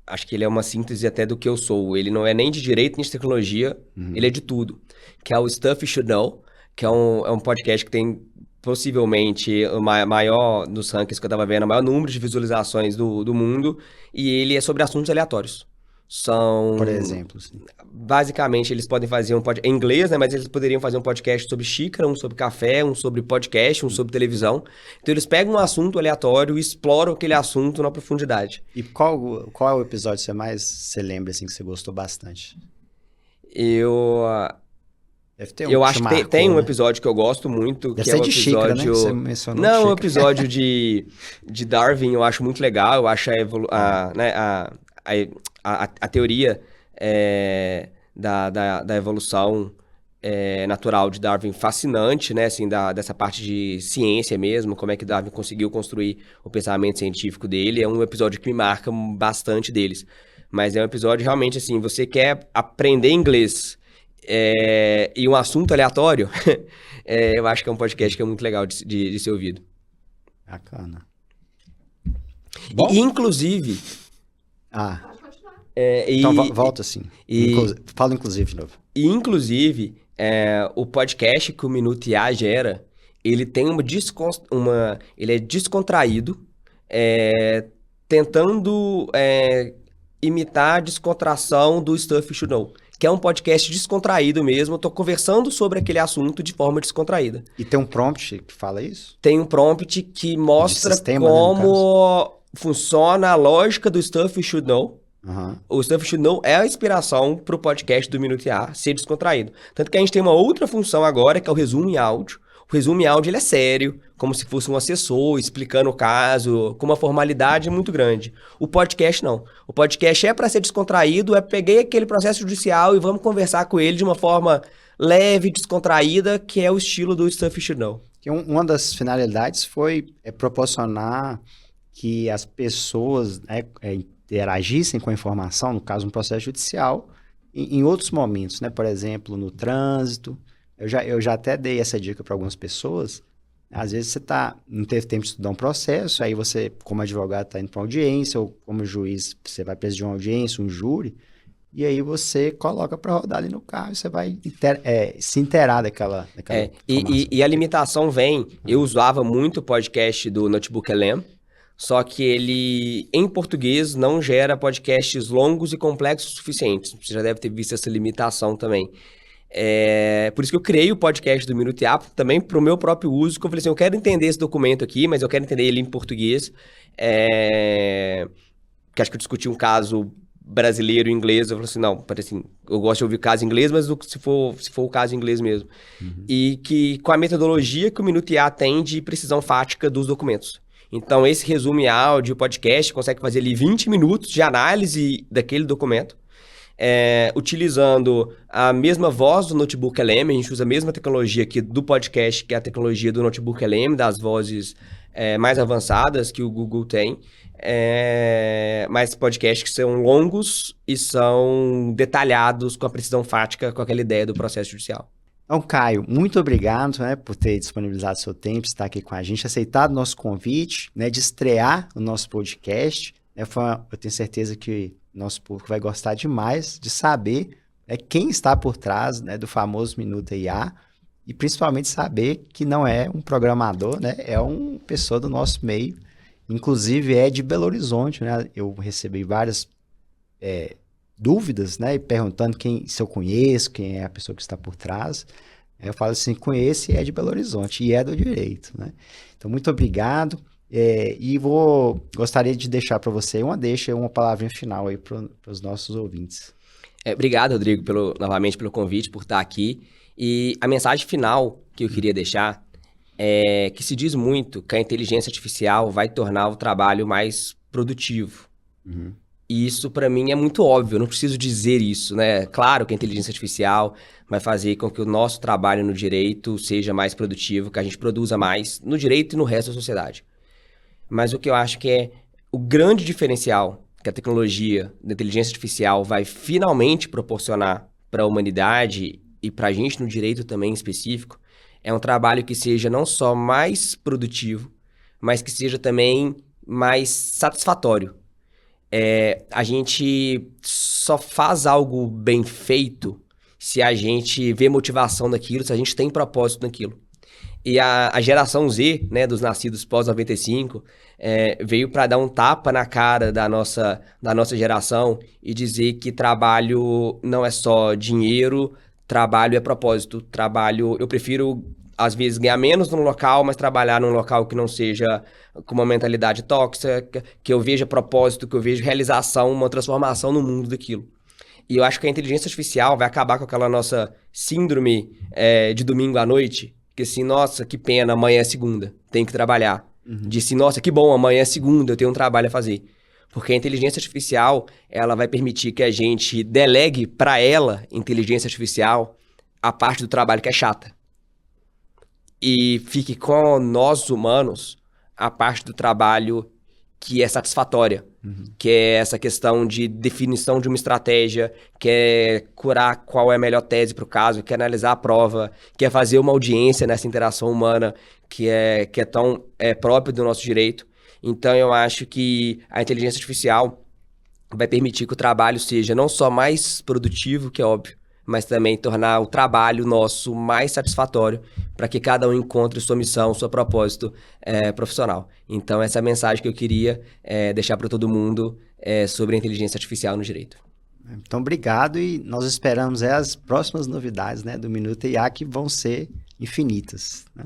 Acho que ele é uma síntese até do que eu sou. Ele não é nem de direito nem de tecnologia, ele é de tudo. Que é o Stuff You Should Know, que é um podcast que tem possivelmente o maior, nos rankings que eu tava vendo, o maior número de visualizações do mundo, e ele é sobre assuntos aleatórios. Por São exemplo, assim. Basicamente, eles podem fazer um podcast em inglês, né? Mas eles poderiam fazer um podcast sobre xícara, um sobre café, um sobre podcast, um sobre televisão. Então, eles pegam um assunto aleatório e exploram aquele assunto na profundidade. E qual é o episódio que você lembra, assim, que você gostou bastante? Eu, Deve ter um eu que acho te que tem marcou, um né? episódio que eu gosto muito, Deve que é ser o de xícara, né? episódio... Você mencionou Não, o xícara. episódio de Darwin eu acho muito legal. Eu acho a teoria da evolução natural de Darwin fascinante, né? Assim, dessa parte de ciência mesmo, como é que Darwin conseguiu construir o pensamento científico dele. É um episódio que me marca bastante deles. Mas é um episódio realmente assim, você quer aprender inglês e um assunto aleatório, eu acho que é um podcast que é muito legal de ser ouvido. Bacana. E, inclusive... Ah, É, então volta assim. Fala inclusive de novo. E, inclusive, o podcast que o Minuto IA gera, ele tem ele é descontraído, tentando imitar a descontração do Stuff You Should Know, que é um podcast descontraído mesmo. Eu tô conversando sobre aquele assunto de forma descontraída. E tem um prompt que fala isso? Tem um prompt que mostra sistema, né, no como funciona a lógica do Stuff You Should Know. Uhum. O Stuff You Should Know é a inspiração pro podcast do Minuto IA ser descontraído. Tanto que a gente tem uma outra função agora, que é o resumo em áudio. O resumo em áudio ele é sério, como se fosse um assessor explicando o caso, com uma formalidade muito grande. O podcast não. O podcast é para ser descontraído, peguei aquele processo judicial e vamos conversar com ele de uma forma leve, descontraída, que é o estilo do Stuff You Should Know. Uma das finalidades foi proporcionar que as pessoas interagissem com a informação, no caso, um processo judicial, em outros momentos, né? Por exemplo, no trânsito. Eu já até dei essa dica para algumas pessoas. Às vezes você não teve tempo de estudar um processo, aí você, como advogado, está indo para uma audiência, ou como juiz, você vai presidir uma audiência, um júri, e aí você coloca para rodar ali no carro e você vai se inteirar daquela e a limitação vem... Eu usava muito o podcast do Notebook LM, só que ele, em português, não gera podcasts longos e complexos o suficientes. Você já deve ter visto essa limitação também. Por isso que eu criei o podcast do Minuto IA, também para o meu próprio uso, que eu falei assim, eu quero entender esse documento aqui, mas eu quero entender ele em português. Que acho que eu discuti um caso brasileiro em inglês, eu falei assim, não, assim, eu gosto de ouvir caso em inglês, mas se for o caso em inglês mesmo. Uhum. E que com a metodologia que o Minuto IA tem de precisão fática dos documentos. Então, esse resumo em áudio, podcast, consegue fazer ali 20 minutos de análise daquele documento, utilizando a mesma voz do Notebook LM. A gente usa a mesma tecnologia aqui do podcast, que é a tecnologia do Notebook LM, das vozes mais avançadas que o Google tem. Mas podcasts que são longos e são detalhados com a precisão fática, com aquela ideia do processo judicial. Então, Caio, muito obrigado, né, por ter disponibilizado seu tempo, estar aqui com a gente, aceitado o nosso convite, né, de estrear o nosso podcast. Eu tenho certeza que nosso público vai gostar demais de saber quem está por trás, né, do famoso Minuto IA, e principalmente saber que não é um programador, né, é uma pessoa do nosso meio, inclusive é de Belo Horizonte, né? Eu recebi várias dúvidas, né, e perguntando se eu conheço, quem é a pessoa que está por trás. Eu falo assim, conheço e é de Belo Horizonte, e é do direito, né? Então, muito obrigado, e gostaria de deixar para você uma palavrinha final aí para os nossos ouvintes. Obrigado, Rodrigo, novamente pelo convite, por estar aqui. E a mensagem final que eu queria deixar é que se diz muito que a inteligência artificial vai tornar o trabalho mais produtivo. Uhum. E isso, para mim, é muito óbvio, eu não preciso dizer isso, né? Claro que a inteligência artificial vai fazer com que o nosso trabalho no direito seja mais produtivo, que a gente produza mais no direito e no resto da sociedade. Mas o que eu acho que é o grande diferencial que a tecnologia da inteligência artificial vai finalmente proporcionar para a humanidade e para a gente no direito também em específico, é um trabalho que seja não só mais produtivo, mas que seja também mais satisfatório. A gente só faz algo bem feito se a gente vê motivação naquilo, se a gente tem propósito naquilo. E a geração Z, né, dos nascidos pós-95, veio para dar um tapa na cara da nossa geração e dizer que trabalho não é só dinheiro, trabalho é propósito. Trabalho, eu prefiro, às vezes, ganhar menos num local, mas trabalhar num local que não seja com uma mentalidade tóxica, que eu veja propósito, que eu veja realização, uma transformação no mundo daquilo. E eu acho que a inteligência artificial vai acabar com aquela nossa síndrome de domingo à noite, que assim, nossa, que pena, amanhã é segunda, tenho que trabalhar. De assim, nossa, que bom, amanhã é segunda, eu tenho um trabalho a fazer. Porque a inteligência artificial, ela vai permitir que a gente delegue para ela, inteligência artificial, a parte do trabalho que é chata. E fique com nós, humanos, a parte do trabalho que é satisfatória, que é essa questão de definição de uma estratégia, que é curar qual é a melhor tese para o caso, que é analisar a prova, que é fazer uma audiência nessa interação humana que é tão próprio do nosso direito. Então, eu acho que a inteligência artificial vai permitir que o trabalho seja não só mais produtivo, que é óbvio, mas também tornar o trabalho nosso mais satisfatório para que cada um encontre sua missão, seu propósito profissional. Então, essa é a mensagem que eu queria deixar para todo mundo sobre a inteligência artificial no direito. Então, obrigado, e nós esperamos as próximas novidades, né, do Minuto IA, que vão ser infinitas, né?